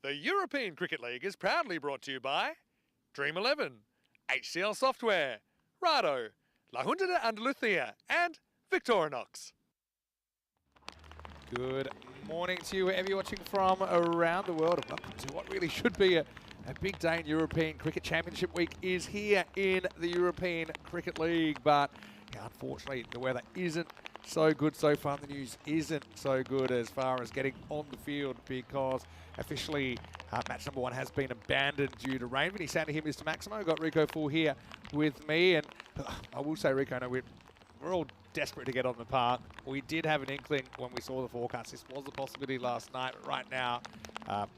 The European Cricket League is proudly brought to you by Dream 11, HCL Software, Rado, La Junta de Andalucía, and Victorinox. Good morning to you, wherever you're watching from around the world, and welcome to what really should be a big day in European Cricket. Championship week is here in the European Cricket League, but unfortunately the weather isn't so good so far. The news isn't so good as far as getting on the field, because officially match number 1 has been abandoned due to rain. Vinny Sandy here, Mr. Maximo. Got Rico Full here with me, and I will say, Rico, I know we're all desperate to get on the park. We did have an inkling when we saw the forecast. This was a possibility last night, but right now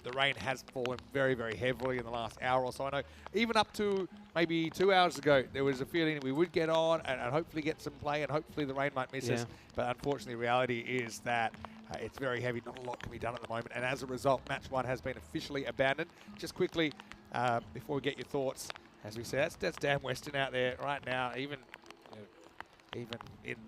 the rain has fallen very, very heavily in the last hour or so. I know even up to maybe 2 hours ago, there was a feeling we would get on and hopefully get some play, and hopefully the rain might miss us. But unfortunately, reality is that it's very heavy. Not a lot can be done at the moment. And as a result, match 1 has been officially abandoned. Just quickly, before we get your thoughts, as we said, that's Dan Weston out there right now, even in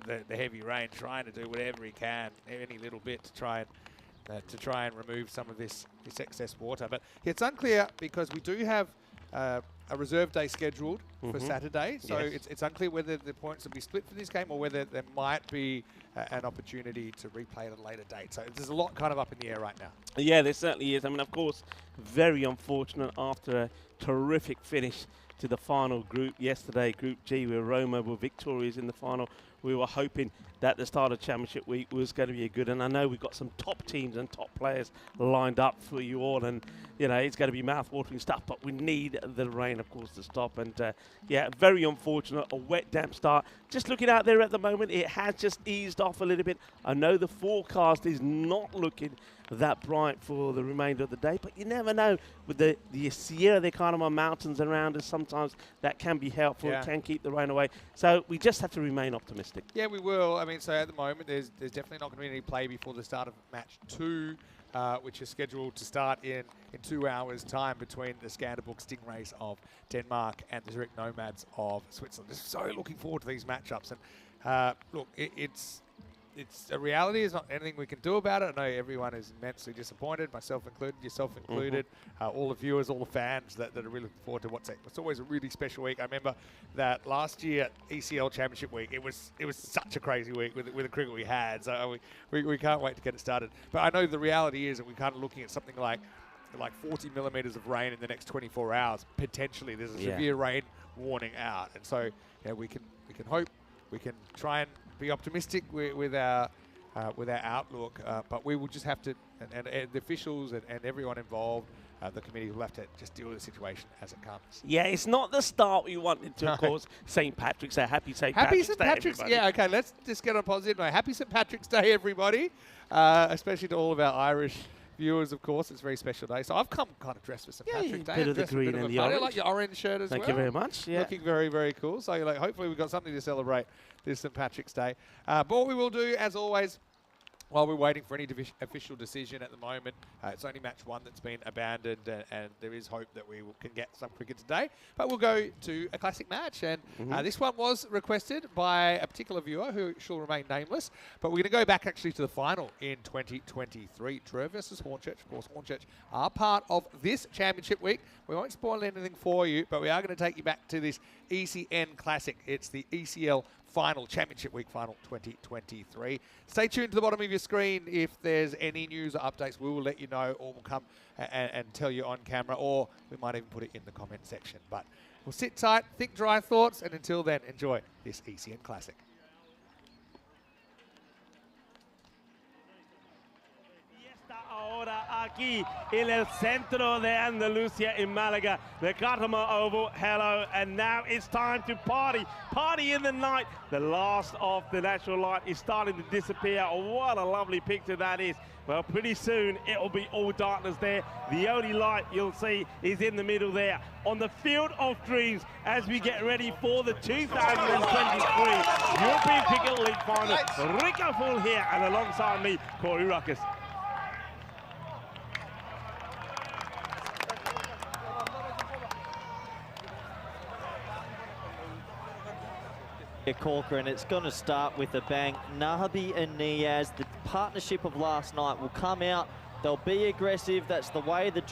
the heavy rain, trying to do whatever he can, any little bit to try and remove some of this excess water. But it's unclear, because we do have a reserve day scheduled for Saturday, so it's unclear whether the points will be split for this game or whether there might be an opportunity to replay at a later date. So there's a lot kind of up in the air right now. Yeah, there certainly is. I mean, of course, very unfortunate after a terrific finish to the final group yesterday, Group G, where Roma were victorious in the final. We were hoping that the start of Championship week was going to be good, and I know we've got some top teams and top players lined up for you all, and you know it's going to be mouth-watering stuff, but we need the rain, of course, to stop. And yeah, very unfortunate, a wet, damp start. Just looking out there at the moment, it has just eased off a little bit. I know the forecast is not looking that bright for the remainder of the day, but you never know. With the Sierra de Carnama mountains around us, sometimes that can be helpful. It can keep the rain away. So we just have to remain optimistic. Yeah, we will. I mean, so at the moment, there's definitely not going to be any play before the start of match 2, which is scheduled to start in 2 hours' time between the Skanderborg Stingrays of Denmark and the Zurich Nomads of Switzerland. Just so looking forward to these matchups. And look, it's a reality. It's not anything we can do about it. I know everyone is immensely disappointed, myself included, yourself included, all the viewers, all the fans that are really looking forward to it's always a really special week. I remember that last year, ECL Championship Week, it was such a crazy week with the cricket we had. So we can't wait to get it started. But I know the reality is that we're kind of looking at something like 40 millimetres of rain in the next 24 hours. Potentially, there's a severe rain warning out. And so we can hope, we can try and be optimistic with our outlook, but we will just have to, and the officials and everyone involved, the committee will have to just deal with the situation as it comes. Yeah, it's not the start we wanted to, of course. St. Patrick's Day. Happy St. Patrick's Day, everybody. Yeah, okay, let's just get on a positive note. Happy St. Patrick's Day, everybody, especially to all of our Irish viewers, of course. It's a very special day. So I've come kind of dressed for St. Patrick's Day. Bit of the green and the orange. I like your orange shirt as well. Thank you very much. Yeah. Looking very, very cool. So hopefully we've got something to celebrate this St. Patrick's Day. But what we will do, as always, while we're waiting for any official decision at the moment, it's only match 1 that's been abandoned, and there is hope that we can get some cricket today. But we'll go to a classic match, and this one was requested by a particular viewer who shall remain nameless. But we're going to go back actually to the final in 2023. Truro versus Hornchurch. Of course, Hornchurch are part of this championship week. We won't spoil anything for you, but we are going to take you back to this ECN Classic. It's the ECL Final, Championship Week Final 2023. Stay tuned to the bottom of your screen. If there's any news or updates, we will let you know, or we'll come and tell you on camera, or we might even put it in the comment section. But we'll sit tight, think dry thoughts, and until then, enjoy this ECN Classic. Ahora aquí en el centro de Andalucía in Málaga, the Cartama Oval. Hello, and now it's time to party. Party in the night. The last of the natural light is starting to disappear. What a lovely picture that is. Well, pretty soon it'll be all darkness there. The only light you'll see is in the middle there on the Field of Dreams as we get ready for the 2023 European Cricket League Final. Rico Full here, and alongside me, Corey Ruckus. Corker, and it's going to start with a bang. Nahabi and Niaz, the partnership of last night, will come out They'll be aggressive. That's the way the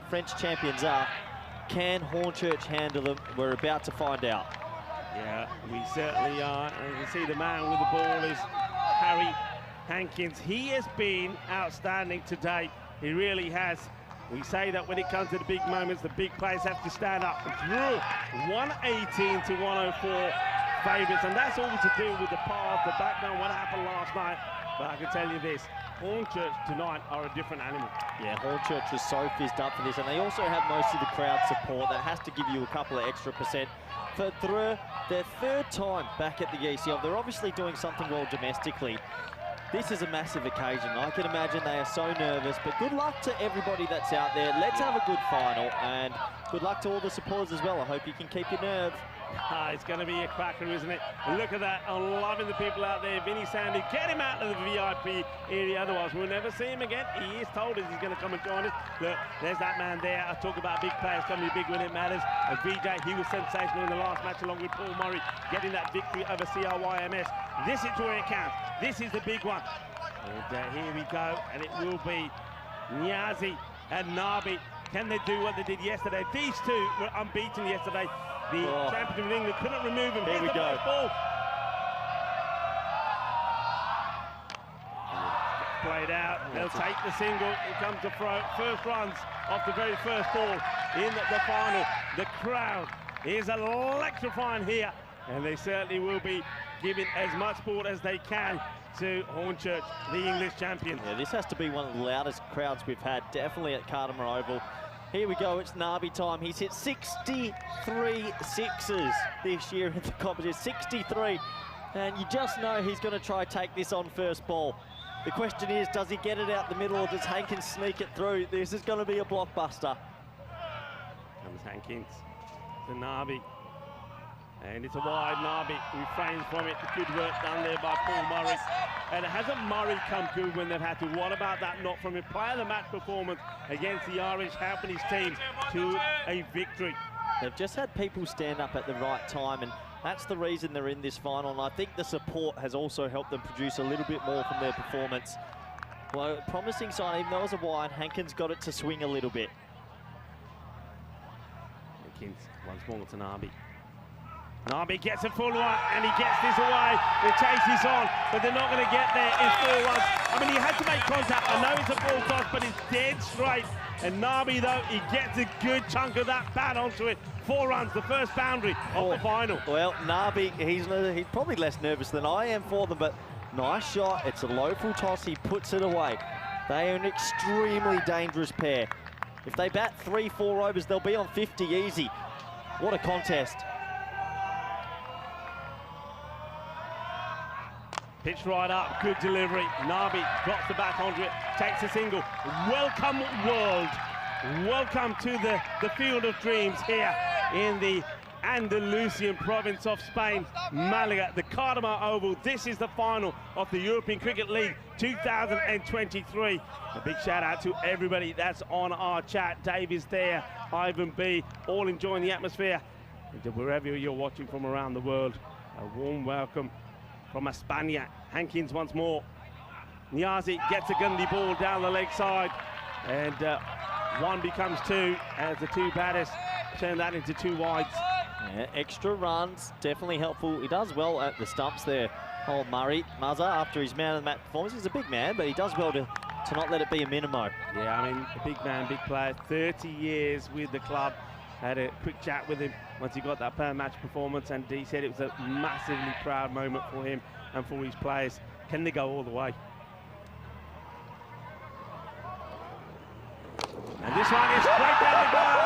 French champions are. Can Hornchurch handle them? We're about to find out. Yeah, we certainly are. And you can see the man with the ball is Harry Hankins. He has been outstanding today. He really has. We say that when it comes to the big moments, the big players have to stand up. Drew 118 to 104 favourites, and that's all to do with the path, the background, what happened last night. But I can tell you this, Hornchurch tonight are a different animal. Yeah, Hornchurch was so fizzed up for this, and they also have most of the crowd support. That has to give you a couple of extra percent. For their third time back at the ECL, they're obviously doing something well domestically. This is a massive occasion. I can imagine they are so nervous, but good luck to everybody that's out there. Let's have a good final, and good luck to all the supporters as well. I hope you can keep your nerve. It's going to be a cracker, isn't it? Look at that. I'm loving the people out there. Vinny Sandy, get him out of the VIP area, otherwise we'll never see him again. He is told us he's going to come and join us. Look, there's that man there. I talk about big players coming big when it matters. And VJ, he was sensational in the last match along with Paul Murray, getting that victory over CRYMS. This is where it counts. This is the big one. And here we go, and it will be Nyazi and Nabi. Can they do what they did yesterday? These two were unbeaten yesterday. The champion of England couldn't remove him. Here we go. Ball. Played out. They'll take the single. It comes to first runs off the very first ball in the final. The crowd is electrifying here, and they certainly will be giving as much support as they can to Hornchurch, the English champions. Yeah, this has to be one of the loudest crowds we've had, definitely at Cardimer Oval. Here we go, it's Nabi time. He's hit 63 sixes this year in the competition, 63. And you just know he's going to try take this on first ball. The question is, does he get it out the middle or does Hankins sneak it through? This is going to be a blockbuster. Comes Hankins to Nabi. And it's a wide Nabi, refrains from it. Good work done there by Paul Murray. And hasn't Murray come good when they've had to? What about that not from him? Player of the match performance against the Irish, helping his team to a victory. They've just had people stand up at the right time, and that's the reason they're in this final. And I think the support has also helped them produce a little bit more from their performance. Well, promising sign, even though it was a wide, Hankins got it to swing a little bit. Hankins once more to Nabi. Nabi gets a full one, and he gets this away. The chase is on, but they're not going to get there in 4 runs. I mean, he had to make contact. I know it's a ball toss, but it's dead straight. And Nabi, though, he gets a good chunk of that bat onto it. 4 runs, the first boundary of the final. Well, Nabi, he's probably less nervous than I am for them, but nice shot. It's a low full toss. He puts it away. They are an extremely dangerous pair. If they bat 3-4 overs, they'll be on 50 easy. What a contest. Pitched right up, good delivery. Nabi drops the back onto it, takes a single. Welcome, world. Welcome to the field of dreams here in the Andalusian province of Spain, Malaga, the Cardimer Oval. This is the final of the European Cricket League 2023. A big shout out to everybody that's on our chat. Dave is there, Ivan B, all enjoying the atmosphere. And wherever you're watching from around the world, a warm welcome from España. Hankins once more. Nyazi gets a gundy ball down the leg side, and 1 becomes 2 as the 2 batters turn that into 2 wides. Yeah, extra runs, definitely helpful. He does well at the stumps there. Old Murray, Muzza, after his man of the match performance. He's a big man, but he does well to not let it be a minimo. Yeah, I mean, a big man, big player, 30 years with the club. Had a quick chat with him once he got that player match performance, and he said it was a massively proud moment for him and for his players. Can they go all the way? And this one is straight down the ground.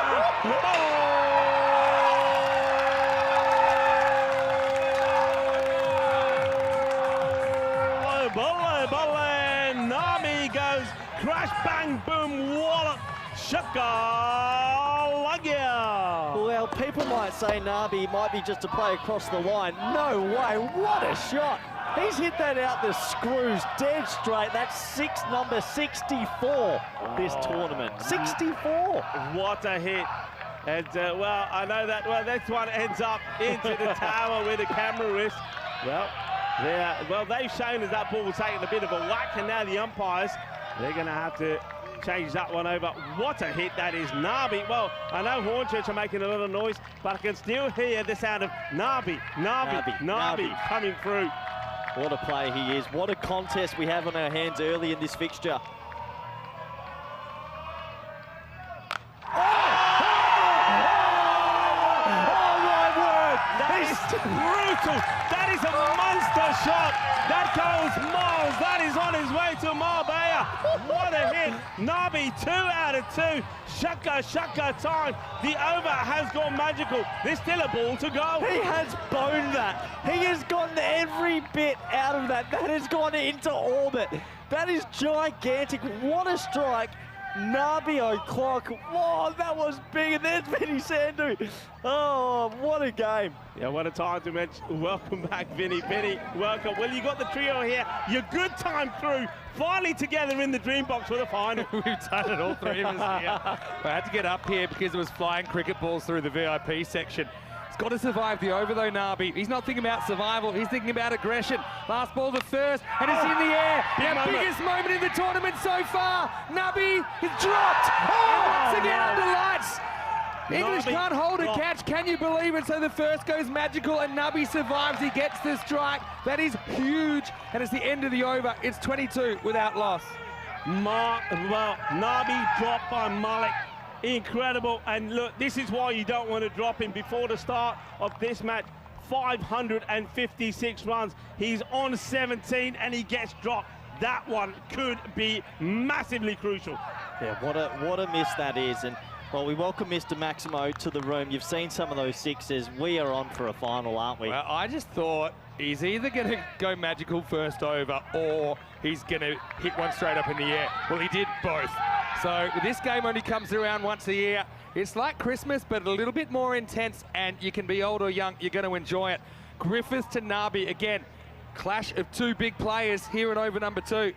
Bolle, Nami goes crash, bang, boom, wallop, shaka. Well, people might say Nabi might be just a play across the line. No way, what a shot. He's hit that out the screws, dead straight. That's number 64 this tournament. 64. What a hit. And, well, I know that, well, this one ends up into the tower where the camera is. Well, they've shown us that ball was taking a bit of a whack, and now the umpires They're going to have to change that one over. What a hit that is, Nabi. Well, I know Hornchurch are making a lot of noise, but I can still hear the sound of Nabi coming through. What a play he is. What a contest we have on our hands early in this fixture. Brutal. That is a monster shot. That goes miles. That is on his way to Marbella. What a hit. Nabi, 2 out of 2. Shaka time. The over has gone magical. There's still a ball to go. He has boned that. He has gotten every bit out of that. That has gone into orbit. That is gigantic. What a strike. Nabi O'Clock. Whoa, that was big. And there's Vinny Sandu. Oh, what a game. Yeah, what a time to mention. Welcome back, Vinny. Vinny, welcome. Well, you got the trio here. Your good time through. Finally together in the dream box for the final. We've done it, all three of us here. I had to get up here because it was flying cricket balls through the VIP section. He's got to survive the over though, Nabi. He's not thinking about survival, he's thinking about aggression. Last ball to first, and it's in the air. The biggest moment in the tournament so far. Nabi is dropped. And once again under lights. English can't hold a catch, can you believe it? So the first goes magical and Nabi survives, he gets the strike. That is huge, and it's the end of the over. It's 22 without loss. Nabi dropped by Malik. Incredible, and look, this is why you don't want to drop him before the start of this match. 556 runs, he's on 17 and he gets dropped. That one could be massively crucial. Yeah, what a miss that is. And well, we welcome Mr. Maximo to the room. You've seen some of those sixes. We are on for a final, aren't we? Well, I just thought he's either going to go magical first over or he's going to hit one straight up in the air. Well, he did both. So this game only comes around once a year. It's like Christmas, but a little bit more intense, and you can be old or young, you're going to enjoy it. Griffiths to Nabi, again, clash of two big players here in over number 2.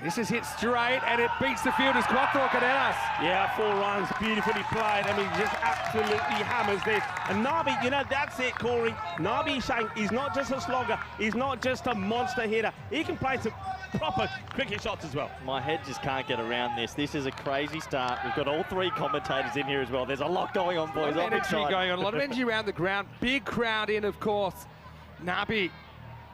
This is hit straight, and it beats the fielders. Quattro Cadenas. Yeah, 4 runs, beautifully played. I mean, just absolutely hammers this. And Nabi, you know, that's it, Corey. Nabi saying he's not just a slogger, he's not just a monster hitter. He can play some proper cricket shots as well. My head just can't get around this. This is a crazy start. We've got all 3 commentators in here as well. There's a lot going on, boys. A lot of energy going on, a lot of energy around the ground. Big crowd in, of course. Nabi,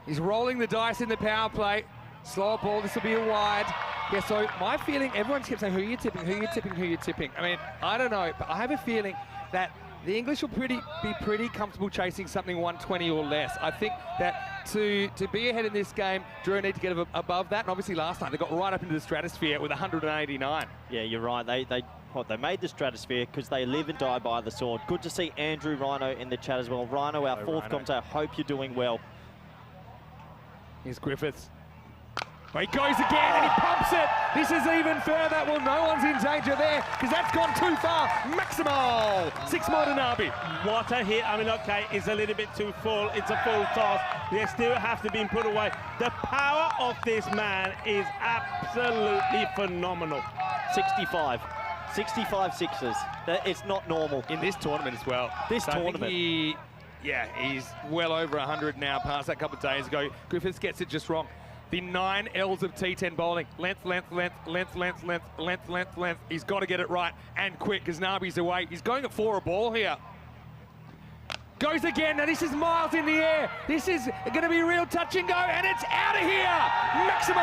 he's rolling the dice in the power play. Slower ball, this will be a wide. Yeah, so my feeling, everyone keeps saying, who are you tipping, who are you tipping, who are you tipping? I mean, I don't know, but I have a feeling that the English will be pretty comfortable chasing something 120 or less. I think that to be ahead in this game, Drew need to get above that. And obviously last night, they got right up into the stratosphere with 189. Yeah, you're right. They made the stratosphere because they live and die by the sword. Good to see Andrew Rhino in the chat as well. Rhino, our fourth commentator, hope you're doing well. Here's Griffiths. Well, he goes again and he pumps it. This is even further. Well, no one's in danger there because that's gone too far. Maximal. 6 more to Nabi. What a hit. I mean, okay, it's a little bit too full. It's a full toss. They still have to be put away. The power of this man is absolutely phenomenal. 65 sixes. It's not normal. In this tournament as well. This tournament. He's well over 100 now, past that couple of days ago. Griffiths gets it just wrong. The 9 L's of T10 bowling. Length, length, length, length, length, length, length, length, length. He's got to get it right and quick because Nabi's away. He's going at 4 a ball here. Goes again. Now this is miles in the air. This is going to be real touch and go, and it's out of here. Maximo!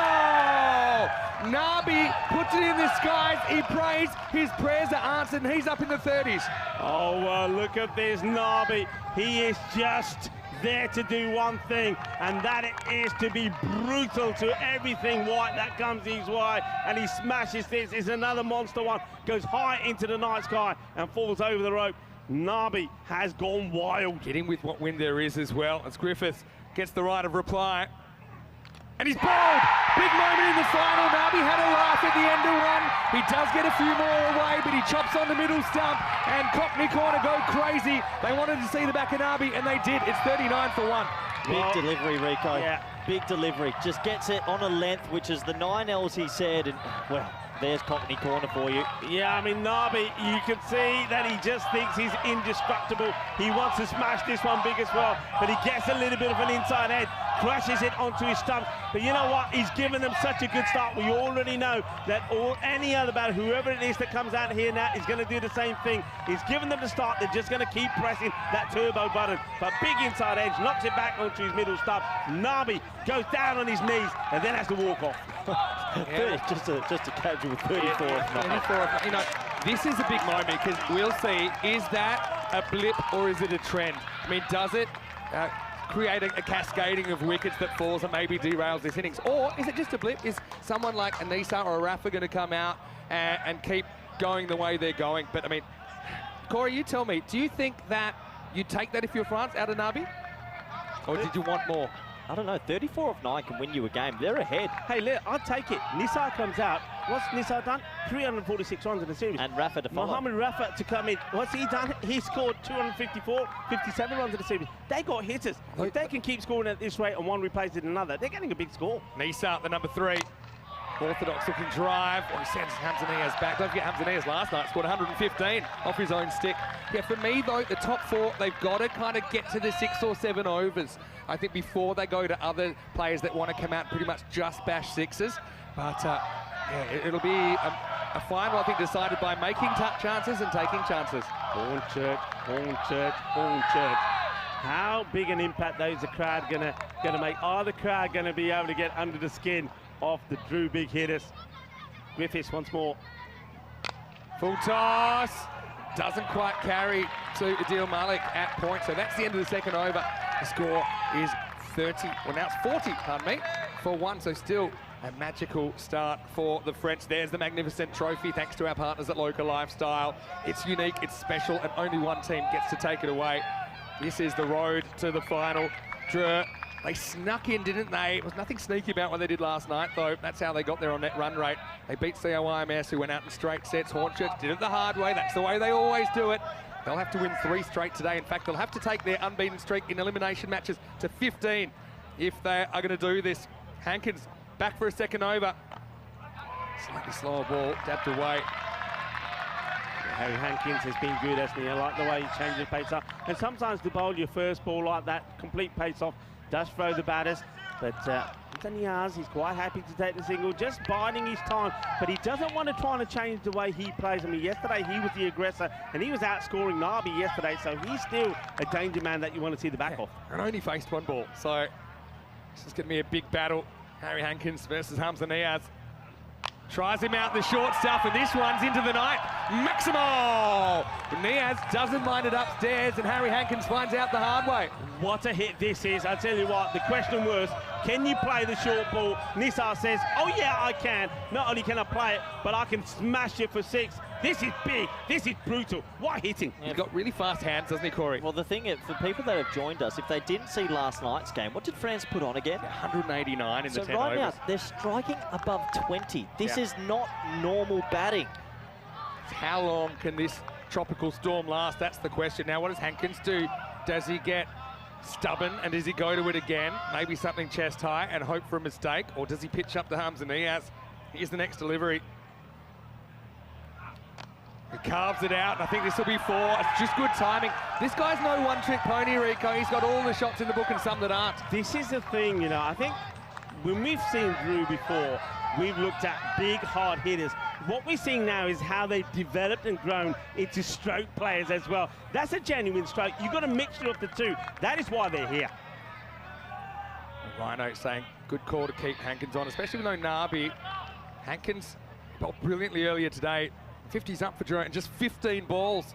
Nabi puts it in the skies. He prays. His prayers are answered, and he's up in the 30s. Oh, look at this Nabi. He is just there to do one thing, and that is to be brutal to everything white that comes his way, and he smashes this. It's another monster one, goes high into the night sky and falls over the rope. Nabi has gone wild. Getting with what wind there is as well, as Griffiths gets the right of reply. And he's bowled! Big moment in the final. Nabi had a laugh at the end of one. He does get a few more away, but he chops on the middle stump, and Cockney Corner go crazy. They wanted to see the back of Nabi, and they did. It's 39 for 1. Big delivery, Rico. Yeah. Big delivery. Just gets it on a length, which is the 9 L's he said, and, well, There's Cockney corner for you. Yeah, I mean, Nabi, you can see that he just thinks he's indestructible. He wants to smash this one big as well, but he gets a little bit of an inside edge, crashes it onto his stump. But you know what? He's given them such a good start. We already know that any other batter, whoever it is that comes out here now, is going to do the same thing. He's given them the start. They're just going to keep pressing that turbo button. But big inside edge, knocks it back onto his middle stump. Nabi goes down on his knees and then has to walk off. Just a casual 34 of 9. You know, this is a big moment because we'll see, is that a blip or is it a trend? I mean, does it create a cascading of wickets that falls and maybe derails this innings? Or is it just a blip? Is someone like Anisa or a Rafa going to come out and keep going the way they're going? But I mean, Corey, you tell me, do you think that you'd take that if you're France out of Nabi? Or did you want more? I don't know, 34 of 9 can win you a game. They're ahead. Hey, look, I'll take it. Nisar comes out. What's Nisar done? 346 runs in the series. And Rafa to follow. Mohamed Rafa to come in. What's he done? He scored 254, 57 runs in the series. They got hitters. If they can keep scoring at this rate and one replaces another, they're getting a big score. Nisa, the number 3. Orthodox looking drive. He sends Hamzanias back. Don't forget Hamzanias last night scored 115 off his own stick. Yeah, for me though, the top 4, they've got to kind of get to the 6 or 7 overs, I think, before they go to other players that want to come out and pretty much just bash sixes. But yeah, it'll be a final, I think, decided by making tough chances and taking chances. Hornchurch, Hornchurch, Hornchurch. How big an impact those the crowd gonna make? Are the crowd gonna be able to get under the skin of the Drew big hitters? Griffiths once more. Full toss. Doesn't quite carry to Adil Malik at point. So that's the end of the second over. The score is 30, well now it's 40, pardon me, for 1. So still a magical start for the French. There's the magnificent trophy, thanks to our partners at Local Lifestyle. It's unique, it's special, and only one team gets to take it away. This is the road to the final. They snuck in, didn't they? It was nothing sneaky about what they did last night, though. That's how they got there on net run rate. They beat COIMS, who went out in straight sets. Hornchurch did it the hard way. That's the way they always do it. They'll have to win 3 straight today. In fact, they'll have to take their unbeaten streak in elimination matches to 15 if they are going to do this. Hankins back for a second over. Slightly slower ball, dabbed away. Harry Hankins has been good, hasn't he? I like the way he changes the pace up. And sometimes to bowl your first ball like that, complete pace off, does throw the batters. But Niaz, he's quite happy to take the single, just biding his time. But he doesn't want to try to change the way he plays. I mean, yesterday he was the aggressor, and he was outscoring Nabi yesterday, so he's still a danger man that you want to see the back off. And only faced 1 ball, so this is going to be a big battle. Harry Hankins versus Hamza Niaz. Tries him out the short stuff, and this one's into the night. Maximal! Niaz doesn't mind it upstairs, and Harry Hankins finds out the hard way. What a hit this is. I tell you what, the question was, can you play the short ball? Nisar says, oh yeah, I can. Not only can I play it, but I can smash it for 6. This is big. This is brutal. What hitting? He's got really fast hands, doesn't he, Corey? Well, the thing is, for people that have joined us, if they didn't see last night's game, what did France put on again? 189 in the 10 So right overs. now, they're striking above 20. This is not normal batting. How long can this tropical storm last? That's the question. Now, what does Hankins do? Does he get stubborn and does he go to it again? Maybe something chest high and hope for a mistake? Or does he pitch up the Hamza Niaz? Here's the next delivery. He carves it out, and I think this will be 4. It's just good timing. This guy's no one-trick pony, Rico. He's got all the shots in the book and some that aren't. This is the thing, you know, I think when we've seen Drew before, we've looked at big, hard hitters. What we're seeing now is how they've developed and grown into stroke players as well. That's a genuine stroke. You've got a mixture of the two. That is why they're here. Rhino saying good call to keep Hankins on, especially though Nabi. Hankins bowled brilliantly earlier today. 50's up for Drew and just 15 balls.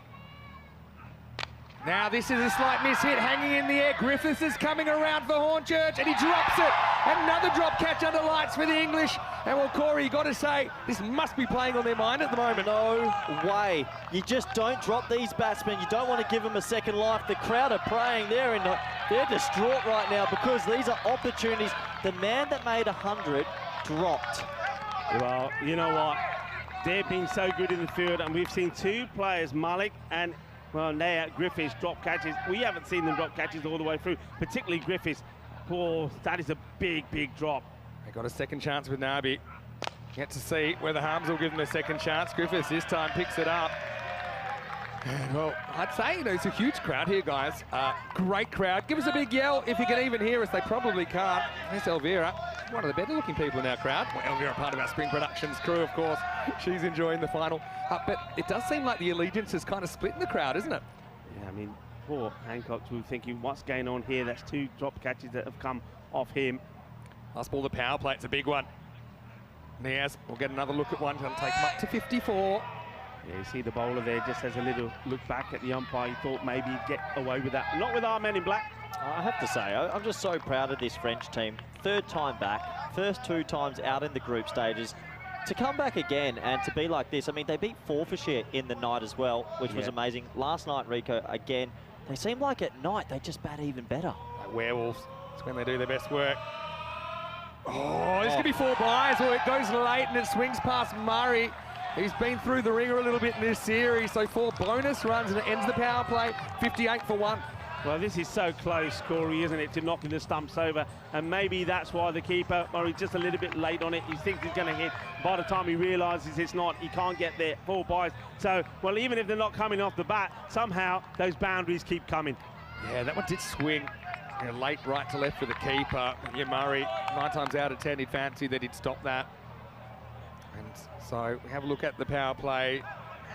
Now this is a slight miss hit, hanging in the air. Griffiths is coming around for Hornchurch and he drops it. Another drop catch under lights for the English. And well, Corey, you got to say, this must be playing on their mind at the moment. No way. You just don't drop these batsmen. You don't want to give them a second life. The crowd are praying there and they're distraught right now because these are opportunities. The man that made 100 dropped. Well, you know what? They've been so good in the field, and we've seen 2 players, Malik and, well, now Griffiths, drop catches. We haven't seen them drop catches all the way through, particularly Griffiths. Oh, that is a big, big drop. They got a second chance with Nabi. Get to see whether Harms will give them a second chance. Griffiths this time picks it up. And, well, I'd say, it's a huge crowd here, guys. Great crowd. Give us a big yell if you can even hear us. They probably can't. There's Elvira, one of the better looking people in our crowd. Well, Elvira, part of our Spring Productions crew, of course. She's enjoying the final. But it does seem like the allegiance is kind of split in the crowd, isn't it? Yeah, I mean, poor Hancock, we were thinking, what's going on here? That's 2 drop catches that have come off him. Last ball, the power play, it's a big one. Niaz will get another look at one. Going to take him up to 54. Yeah, you see the bowler there just has a little look back at the umpire. He thought maybe he'd get away with that. Not with our men in black. I have to say, I'm just so proud of this French team. 3rd time back, first 2 times out in the group stages. To come back again and to be like this, I mean, they beat Forfarshire in the night as well, which was amazing. Last night, Rico, again, they seem like at night they just bat even better. Like werewolves, it's when they do their best work. Oh, this could be 4 byes. Oh, it goes late and it swings past Murray. He's been through the ringer a little bit in this series, so 4 bonus runs and it ends the power play, 58 for 1. Well, this is so close, Corey, isn't it, to knocking the stumps over, and maybe that's why the keeper, Murray, just a little bit late on it. He thinks he's going to hit. By the time he realises it's not, he can't get there. 4 byes. So, well, even if they're not coming off the bat, somehow those boundaries keep coming. Yeah, that one did swing. Late right to left for the keeper. Yeah, Murray, 9 times out of 10, he'd fancy that he'd stop that. And so we have a look at the power play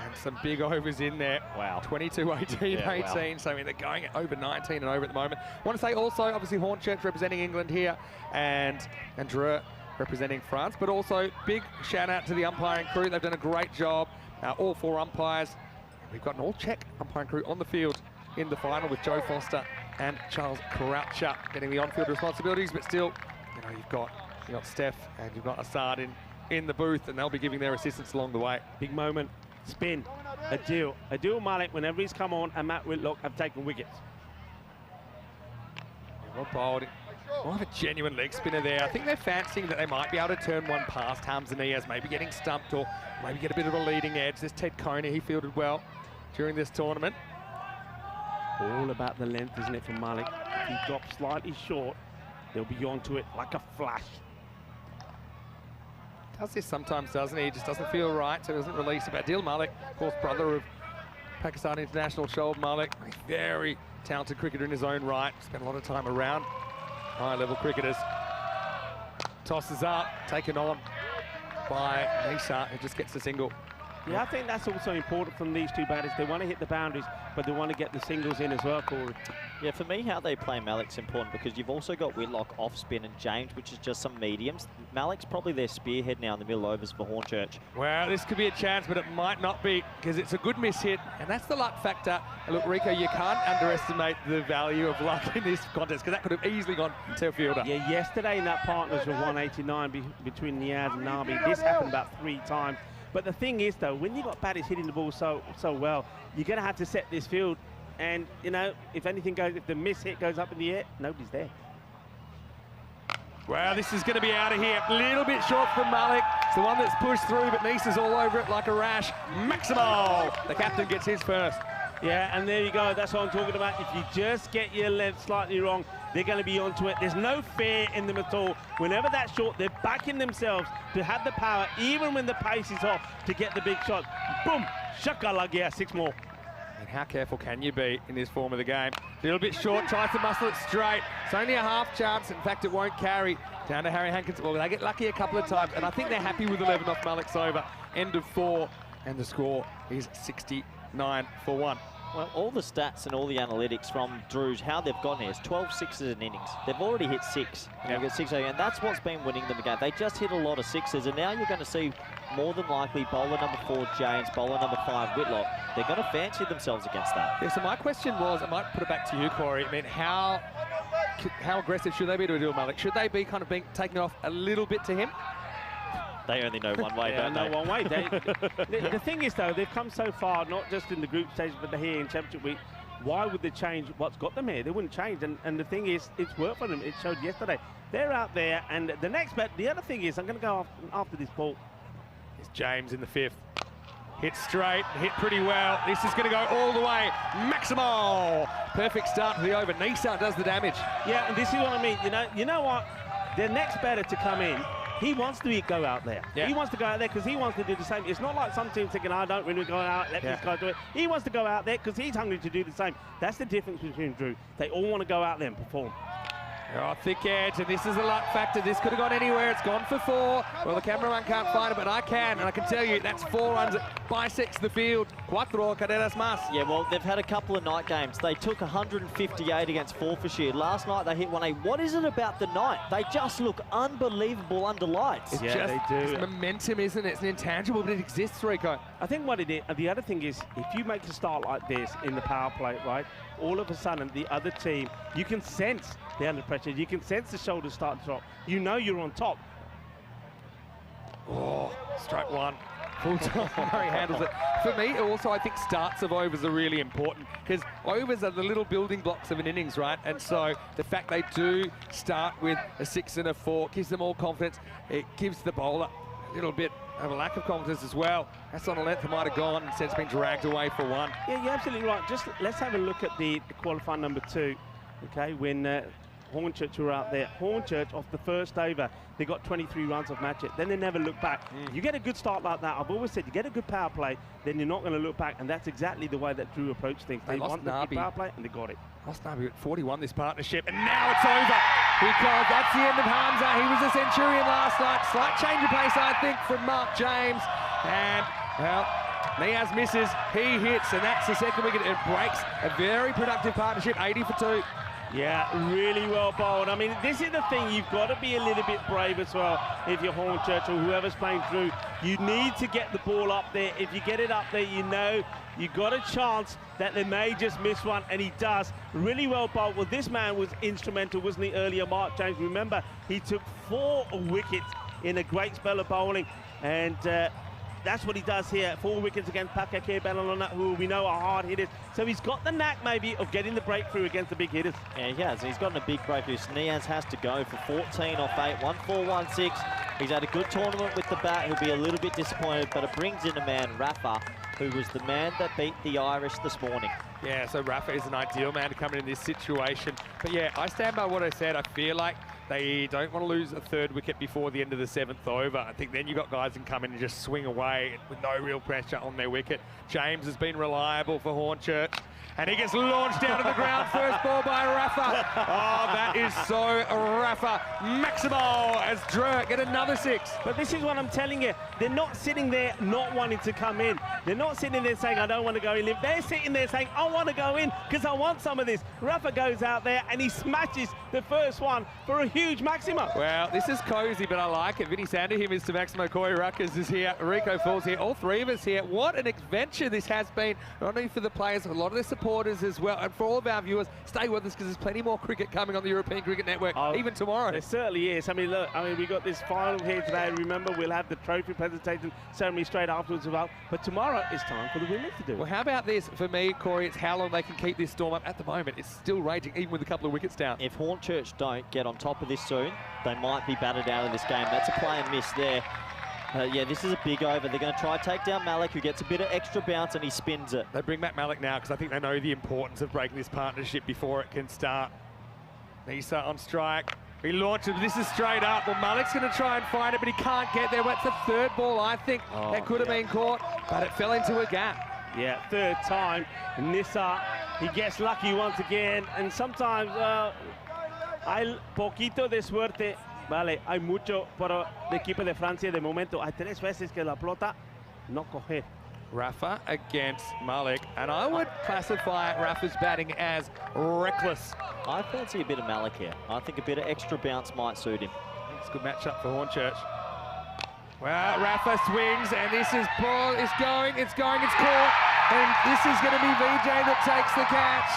and some big overs in there. Wow. 22, 18, yeah, 18. Wow. So I mean, they're going at over 19 and over at the moment. Want to say also, obviously, Hornchurch representing England here and Drew representing France, but also big shout out to the umpiring crew. They've done a great job. All 4 umpires. We've got an all-Czech umpiring crew on the field in the final with Joe Foster and Charles Croucher getting the on-field responsibilities, but still, you've got Steph and you've got Assad in the booth, and they'll be giving their assistance along the way. Big moment, spin, Adil Malik, whenever he's come on, and Matt Whitlock have taken wickets. Well bowled. More of a genuine leg spinner there. I think they're fancying that they might be able to turn one past Harms and Niaz, maybe getting stumped or maybe get a bit of a leading edge. There's Ted Coney, he fielded well during this tournament. All about the length, isn't it, for Malik? If he drops slightly short, they'll be onto it like a flash. Does this sometimes, doesn't he? He just doesn't feel right, so he doesn't release it. But Adil Malik, of course, brother of Pakistan international Shoaib Malik, a very talented cricketer in his own right. Spent a lot of time around high-level cricketers. Tosses up, taken on by Nisa, who just gets the single. Yeah, I think that's also important from these 2 batters. They want to hit the boundaries, but they want to get the singles in as well, Corey. Yeah, for me, how they play Malik's important because you've also got Whitlock off spin and James, which is just some mediums. Malik's probably their spearhead now in the middle overs for Hornchurch. Well, this could be a chance, but it might not be because it's a good miss hit, and that's the luck factor. And look, Rico, you can't underestimate the value of luck in this contest because that could have easily gone to a fielder. Yeah, yesterday in that partners of 189 between Niaz and Nabi, this happened about 3 times. But the thing is, though, when you've got batters hitting the ball so well, you're going to have to set this field. And, if anything goes, if the miss hit goes up in the air, nobody's there. Well, this is going to be out of here. A little bit short from Malik. It's the one that's pushed through, but Nisa's all over it like a rash. Maximal! The captain gets his first. Yeah, and there you go. That's what I'm talking about. If you just get your length slightly wrong, they're going to be onto it. There's no fear in them at all. Whenever that's short, they're backing themselves to have the power, even when the pace is off, to get the big shot. Boom! Shakalagia, 6 more. And how careful can you be in this form of the game? A little bit short, tries to muscle it straight. It's only a half chance. In fact, it won't carry. Down to Harry Hankins. Well, they get lucky a couple of times, and I think they're happy with 11 off Malik's over. End of 4, and the score is 69 for 1. Well, all the stats and all the analytics from Drews, how they've gotten here is 12 sixes in innings. They've already hit 6. They've got 6, and that's what's been winning them again. They just hit a lot of 6s, and now you're going to see more than likely bowler number 4, James, bowler number 5, Whitlock. They're going to fancy themselves against that. Yeah, so my question was, I might put it back to you, Corey. I mean, how aggressive should they be to Adil Malik? Should they be kind of being taken off a little bit to him? They only know one way, Yeah, don't they? one way. The thing is, though, they've come so far, not just in the group stage, but they're here in Championship Week. Why would they change what's got them here? They wouldn't change. And the thing is, it's worked for them. It showed yesterday. They're out there. And the next bet, the other thing is, I'm going to go after this ball. It's James in the 5th. Hit straight, hit pretty well. This is going to go all the way. Maximal! Perfect start to the over. Nisa does the damage. Yeah, and this is what I mean. You know what? The next batter to come in, he wants to go out there. Yeah. He wants to go out there because he wants to do the same. It's not like some teams thinking, I don't really go out, let this guy do it. He wants to go out there because he's hungry to do the same. That's the difference between Drew. They all want to go out there and perform. Oh, thick edge, and this is a luck factor. This could have gone anywhere. It's gone for 4. Well, the cameraman can't find it, but I can, and I can tell you that's 4 runs that bisects the field. Cuatro carreras más. Yeah, well, they've had a couple of night games. They took 158 against Forfarshire. Last night they hit 1A. What is it about the night? They just look unbelievable under lights. It's Yeah, just, they do. It's momentum, isn't it? It's an intangible, but it exists, Rico. I think what it is, the other thing is, if you make a start like this in the power play, right, all of a sudden the other team, you can sense they're under pressure. You can sense the shoulders start to drop. You know you're on top. Oh, strike 1. Full time, he handles it. For me, also, I think starts of overs are really important because overs are the little building blocks of an innings, right? And so the fact they do start with a 6 and a 4 gives them all confidence. It gives the bowler a little bit of a lack of confidence as well. That's on a length that might have gone, instead it's been dragged away for 1. Yeah, you're absolutely right. Just let's have a look at the qualifier number 2, okay, when Hornchurch were out there. Hornchurch, off the first over, they got 23 runs off match it. Then they never looked back. You get a good start like that. I've always said, you get a good power play, then you're not going to look back, and that's exactly the way that Drew approached things. They want the good power play, and they got it. Lost Nabi at 41 this partnership, and now it's over because that's the end of Hamza. He was a centurion last night. Slight change of pace, I think, from Mark James. And, well, Niaz misses, he hits, and that's the second wicket. It breaks a very productive partnership, 80 for 2. Yeah, really well bowled. I mean, this is the thing, you've got to be a little bit brave as well if you're Hornchurch or whoever's playing through. You need to get the ball up there. If you get it up there, you know you've got a chance that they may just miss one, and he does. Really well bowled. Well, this man was instrumental, wasn't he, earlier, Mark James? Remember, he took 4 wickets in a great spell of bowling, and that's what he does here. 4 wickets against Pakake Balalona, who we know are hard hitters. So he's got the knack, maybe, of getting the breakthrough against the big hitters. Yeah, he has. He's gotten a big breakthrough. Niaz has to go for 14 off 8, 1-4-1-6. He's had a good tournament with the bat. He'll be a little bit disappointed, but it brings in a man, Rafa, who was the man that beat the Irish this morning. Yeah, so Rafa is an ideal man to come in this situation. But yeah, I stand by what I said. I feel like they don't want to lose a 3rd wicket before the end of the 7th over. I think then you've got guys that can come in and just swing away with no real pressure on their wicket. James has been reliable for Hornchurch, and he gets launched down to the ground. First ball by Rafa. Oh, that is so Rafa. Maximo as Drew get another 6. But this is what I'm telling you. They're not sitting there not wanting to come in. They're not sitting there saying, I don't want to go in. They're sitting there saying, I want to go in because I want some of this. Rafa goes out there and he smashes the first one for a huge maximum. Well, this is cozy, but I like it. Vinny Sanderhim is to Maximo. Corey Ruckers is here. Rico Falls here. All 3 of us here. What an adventure this has been, not only for the players, but a lot of the supporters as well. And for all of our viewers, stay with us because there's plenty more cricket coming on the European Cricket Network, even tomorrow. There certainly is. I mean, look, we got this final here today. Remember, we'll have the trophy presentation ceremony straight afterwards as well. But tomorrow is time for the women to do it. Well, how about this? For me, Corey, it's how long they can keep this storm up. At the moment, it's still raging, even with a couple of wickets down. If Hornchurch don't get on top of this soon, they might be battered out of this game. That's a play and miss there. Yeah, this is a big over. They're going to try to take down Malik, who gets a bit of extra bounce, and he spins it. They bring back Malik now because I think they know the importance of breaking this partnership before it can start. Nisa on strike. He launches. This is straight up. Well, Malik's going to try and find it, but he can't get there. Well, that's the 3rd ball, I think, that could have been caught, but it fell into a gap. Yeah, 3rd time. Nisa, he gets lucky once again, and sometimes hay poquito de suerte. Vale, hay mucho para el equipo de Francia de momento. Hay 3 veces que la pelota no coge. Rafa against Malik, and I would classify Rafa's batting as reckless. I fancy a bit of Malik here. I think a bit of extra bounce might suit him. It's a good matchup for Hornchurch. Well, Rafa swings, and this is ball. It's going, it's caught. And this is going to be VJ that takes the catch.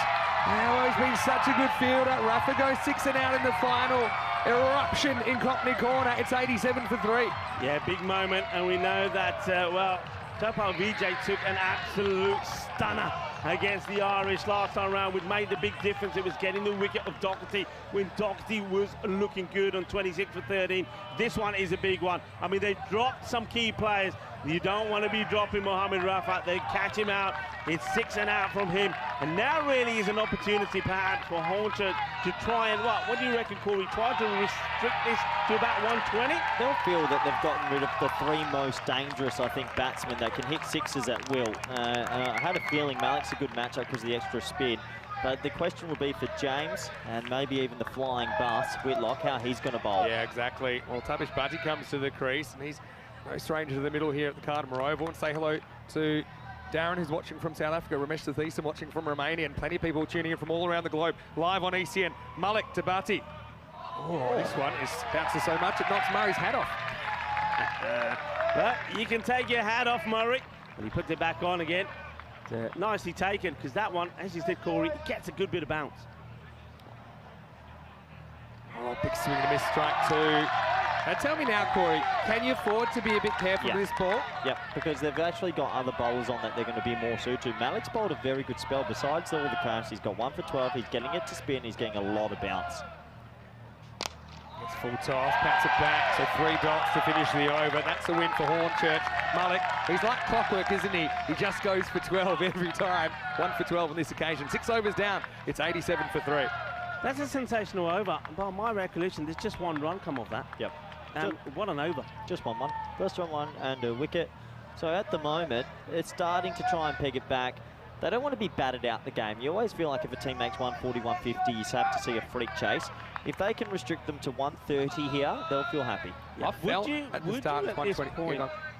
Now he's been such a good fielder. Rafa goes 6 and out in the final. Eruption in Cockney Corner. It's 87 for 3. Yeah, big moment, and we know that, well, Topal VJ took an absolute stunner against the Irish last time round, which made the big difference. It was getting the wicket of Doherty when Doherty was looking good on 26 for 13. This one is a big one. I mean, they dropped some key players. You don't want to be dropping Mohamed Rafa. They catch him out. It's 6 and out from him. And now really is an opportunity perhaps for Hornchurch to try and, what do you reckon, Corey? Try to restrict this to about 120? They'll feel that they've gotten rid of the 3 most dangerous, I think, batsmen that can hit 6s at will. I had a feeling Malik's a good matchup because of the extra spin. But the question will be for James and maybe even the flying bus, Whitlock, how he's going to bowl. Yeah, exactly. Well, Tabish Bhatti comes to the crease, and he's no stranger to the middle here at the Cardamom Oval. And say hello to Darren, who's watching from South Africa, Ramesh Satheesan watching from Romania, and plenty of people tuning in from all around the globe, live on ECN. Malik to Bhatti. Oh, this one is bounces so much it knocks Murray's hat off. Well, you can take your hat off, Murray. And he puts it back on again. Nicely taken, because that one, as you said, Corey, it gets a good bit of bounce. Oh, big swing and a miss, strike 2. Now tell me now, Corey, can you afford to be a bit careful with this ball? Yep, because they've actually got other bowlers on that they're going to be more suited to. Malik's bowled a very good spell. Besides all the crowns, he's got 1 for 12. He's getting it to spin. He's getting a lot of bounce. It's full toss, pats it back, so 3 dots to finish the over. That's a win for Hornchurch. Malik, he's like clockwork, isn't he? He just goes for 12 every time. 1 for 12 on this occasion. 6 overs down. It's 87 for 3. That's a sensational over. By my recollection, there's just 1 run come off that. Yep. What an over. Just 1-1. First one and a wicket. So at the moment, it's starting to try and peg it back. They don't want to be battered out the game. You always feel like if a team makes 140, 150, you have to see a freak chase. If they can restrict them to 130 here, they'll feel happy. Yeah. Would you at this point,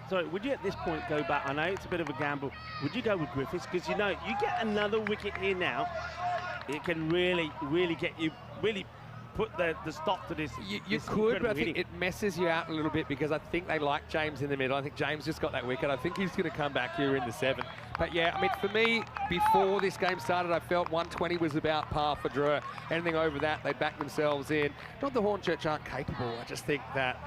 sorry, would you at this point go back? I know it's a bit of a gamble. Would you go with Griffiths? Because you know, you get another wicket here now, it can really get you, really put the stop to this. You could, but I think it messes you out a little bit because I think they like James in the middle. I think James just got that wicket. I think he's going to come back here in the 7. But yeah, I mean, for me, before this game started, I felt 120 was about par for Drew. Anything over that, they back themselves in. Not the Hornchurch aren't capable. I just think that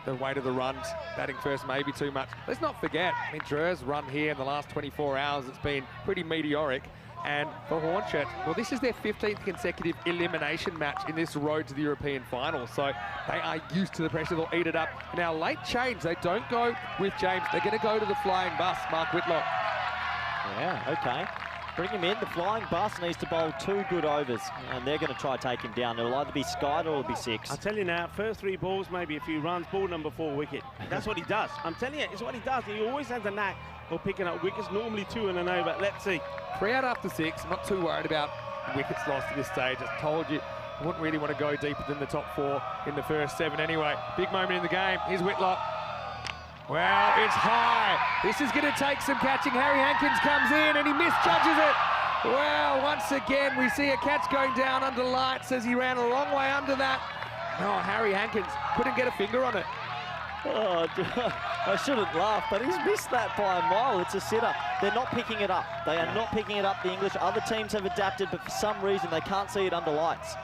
the weight of the runs, batting first, maybe too much. Let's not forget, I mean, Drew's run here in the last 24 hours, it's been pretty meteoric. And for Hornchurch, well, this is their 15th consecutive elimination match in this road to the European final. So they are used to the pressure. They'll eat it up. Now, late change. They don't go with James. They're going to go to the flying bus, Mark Whitlock. Yeah, okay. Bring him in. The flying bus needs to bowl 2 good overs, and they're going to try to take him down. It'll either be skied or it'll be 6. I'll tell you now, first 3 balls, maybe a few runs, ball number 4 wicket. That's what he does. I'm telling you, it's what he does. He always has a knack of picking up wickets, normally 2 and an over. Let's see. 3 out after 6. I'm not too worried about wickets lost at this stage. I told you, I wouldn't really want to go deeper than the top 4 in the first 7 anyway. Big moment in the game. Here's Whitlock. Well, it's high. This is going to take some catching. Harry Hankins comes in and he misjudges it. Well, once again, we see a catch going down under lights as he ran a long way under that. Oh, Harry Hankins couldn't get a finger on it. Oh, I shouldn't laugh, but he's missed that by a mile. It's a sitter. They're not picking it up. They are not picking it up, the English. Other teams have adapted, but for some reason they can't see it under lights.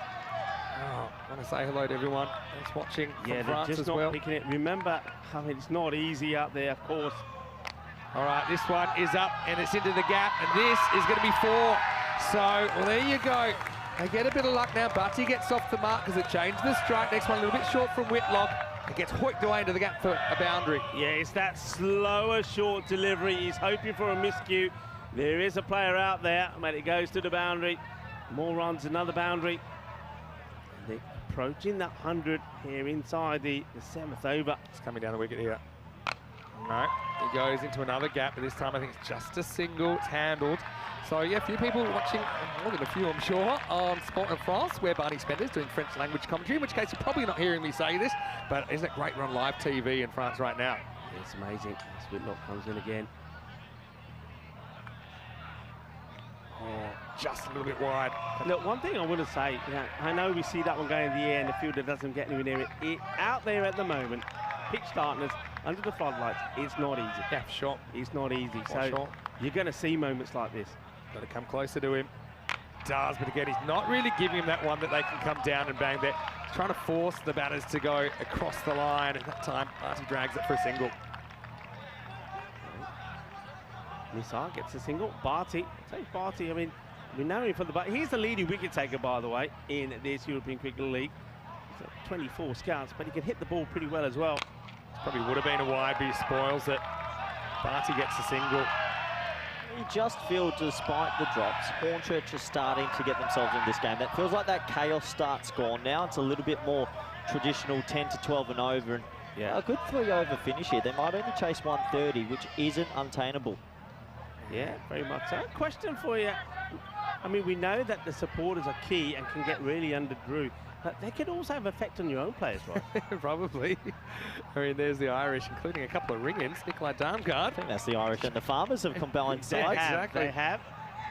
Oh, I want to say hello to everyone that's watching from France they're just as not well. picking it. Remember, I mean, it's not easy out there, of course. All right, this one is up and it's into the gap, and this is going to be 4. So, well, there you go. They get a bit of luck now. Bhatti gets off the mark because it changed the strike. Next one a little bit short from Whitlock. It gets hoiked away into the gap for a boundary. Yeah, it's that slower, short delivery. He's hoping for a miscue. There is a player out there, but it goes to the boundary. More runs, another boundary. They're approaching that 100 here inside the 7th over. It's coming down the wicket here. No, he goes into another gap, but this time I think it's just a single. It's handled. So, yeah, a few people watching, more than a few, I'm sure, on Sport in France, where Barney Spender's doing French language commentary, in which case you're probably not hearing me say this, but isn't it great we're on live TV in France right now? It's amazing. Whitlock comes in again. Oh, just a little bit wide. Look, one thing I want to say, I know we see that one going in the air and the fielder doesn't get anywhere near it. Out there at the moment, pitch darkness, under the floodlights, it's not easy. Yeah, for sure. It's not easy. For sure. You're going to see moments like this. Got to come closer to him. Does, but again, he's not really giving him that one that they can come down and bang there. He's trying to force the batters to go across the line. At that time, Barty drags it for a single. Nisar gets a single. Barty, take Barty. I mean, we know him for the. He's the leading wicket taker, by the way, in this European Cricket League. He's at 24 scouts, but he can hit the ball pretty well as well. Probably would have been a wide, but he spoils it. Barty gets a single. You just feel, despite the drops, Hornchurch is starting to get themselves in this game. That feels like that chaos start's gone now. It's a little bit more traditional 10 to 12 and over. And Yeah. a good 3-over finish here. They might only chase 130, which isn't untainable. Yeah, very much so. Question for you. I mean, we know that the supporters are key and can get really under Drew, but they could also have effect on your own players, right? Probably. I mean, there's the Irish, including a couple of ring-ins. Nikolai Darmgard. I think that's the Irish and the Farmers have combined sides. Exactly. They have.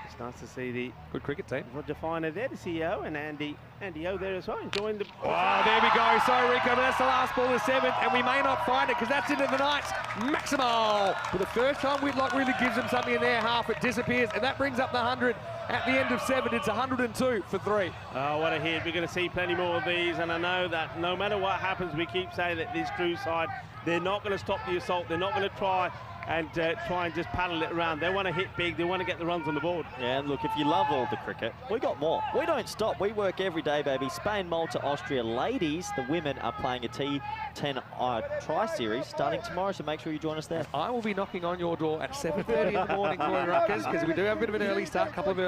It's nice to see the Good cricket team. Roger Finer there, the CEO, and Andy O there as well, enjoying the... Oh, there we go. Sorry, Rico, but that's the last ball of the 7th, and we may not find it because that's into the Knights. Maximal. For the first time, Whitlock really gives them something in their half. It disappears, and that brings up the 100 at the end of 7. It's 102 for 3. Oh, what a hit. We're going to see plenty more of these, and I know that no matter what happens, we keep saying that this Drew side, they're not going to stop the assault. They're not going to try and just paddle it around. They want to hit big. They want to get the runs on the board. Yeah, and look, if you love all the cricket, we got more. We don't stop. We work every day, baby. Spain, Malta, Austria. Ladies, the women are playing a T10 tri-series starting tomorrow, so make sure you join us there. I will be knocking on your door at 7:30 in the morning, Corey Ruckers, because we do have a bit of an early start, a couple of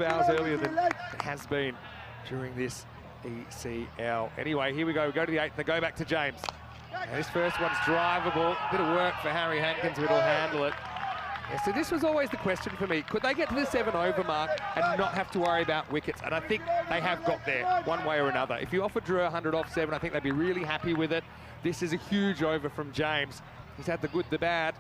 hours earlier than it has been during this ECL. Anyway, here we go. We go to the 8th. They go back to James. And this first one's drivable. Bit of work for Harry Hankins, who'll handle it. Yeah, so this was always the question for me. Could they get to the 7-over mark and not have to worry about wickets? And I think they have got there one way or another. If you offered Drew 100 off 7, I think they'd be really happy with it. This is a huge over from James. He's had the good, the bad,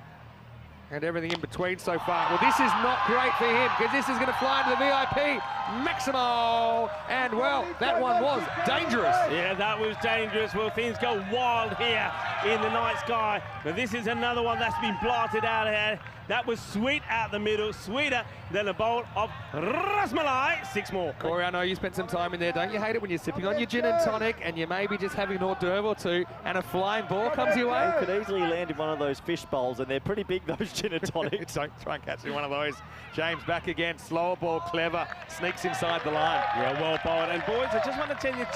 and everything in between so far. Well, this is not great for him because this is going to fly into the VIP. Maximal. And, well, that one was dangerous. Yeah, that was dangerous. Well, things go wild here in the night sky. But this is another one that's been blasted out of here. That was sweet out the middle, sweeter than a bowl of rasmalai. 6 more. Corey, I know you spent some time in there. Don't you hate it when you're sipping on your gin and tonic and you maybe just having an hors d'oeuvre or two and a flying ball comes your way? You could easily land in one of those fish bowls, and they're pretty big, those gin and tonics. Don't try and catch one of those. James back again. Slower ball, clever. Sneaks inside the line. Yeah, well bowled. And boys, I just want to tell you,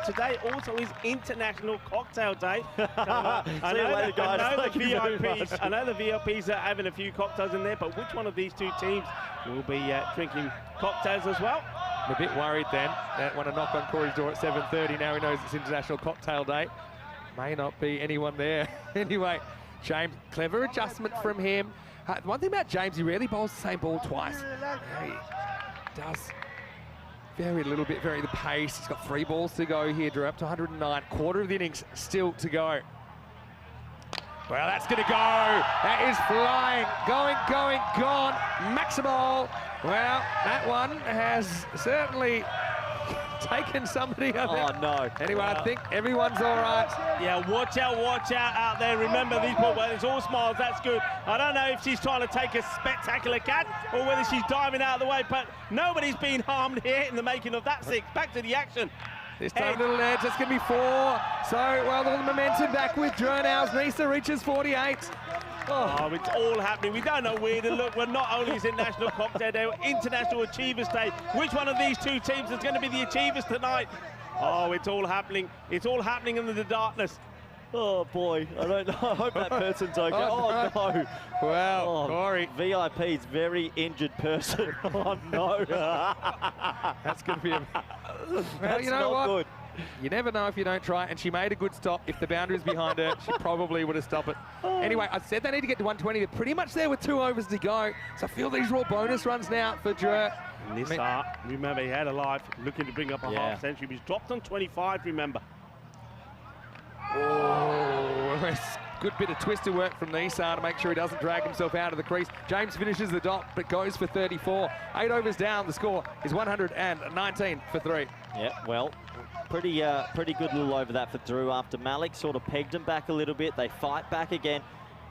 today also is International Cocktail Day. So, I know the VIPs are having a few cocktails in there, but which one of these two teams will be drinking cocktails as well? I'm a bit worried then. That want to knock on Corey's door at 7:30. Now he knows it's International Cocktail Day. May not be anyone there. Anyway, James, clever adjustment from him. One thing about James, he rarely bowls the same ball twice. He does vary the pace. He's got 3 balls to go here. Drew up to 109. Quarter of the innings still to go. Well, that's going to go. That is flying. Gone. Maximal. Well, that one has certainly taken somebody, I think. Oh, no. Anyway, I think everyone's all right. Yeah, watch out there. Remember, these balls, well, it's all smiles. That's good. I don't know if she's trying to take a spectacular cat or whether she's diving out of the way, but nobody's been harmed here in the making of that 6. Back to the action. This time, little edge, that's going to be 4. So, well, all the momentum back with Dronow's. Nisa reaches 48. Oh, it's all happening. We don't know where to look. We're not only is it National Cocktail Day, we're International Achievers Day. Which one of these two teams is going to be the achievers tonight? Oh, it's all happening. It's all happening in the darkness. Oh, boy. I don't know. I hope that person's okay. Oh, no. Well, Corey. VIP's very injured person. Oh, no. That's going to be a... Well, you know not what? Good. You never know if you don't try, and she made a good stop. If the boundary's behind her, she probably would have stopped it. Anyway, I said they need to get to 120. They're pretty much there with 2 overs to go. So I feel these are all bonus runs now for Drew. Remember, he had a life looking to bring up a half century. He's dropped on 25, remember. Oh, good bit of twister work from Nisar to make sure he doesn't drag himself out of the crease. James finishes the dot, but goes for 34. 8 overs down. The score is 119 for 3. Yeah, well, pretty good little over that for Drew after Malik sort of pegged him back a little bit. They fight back again.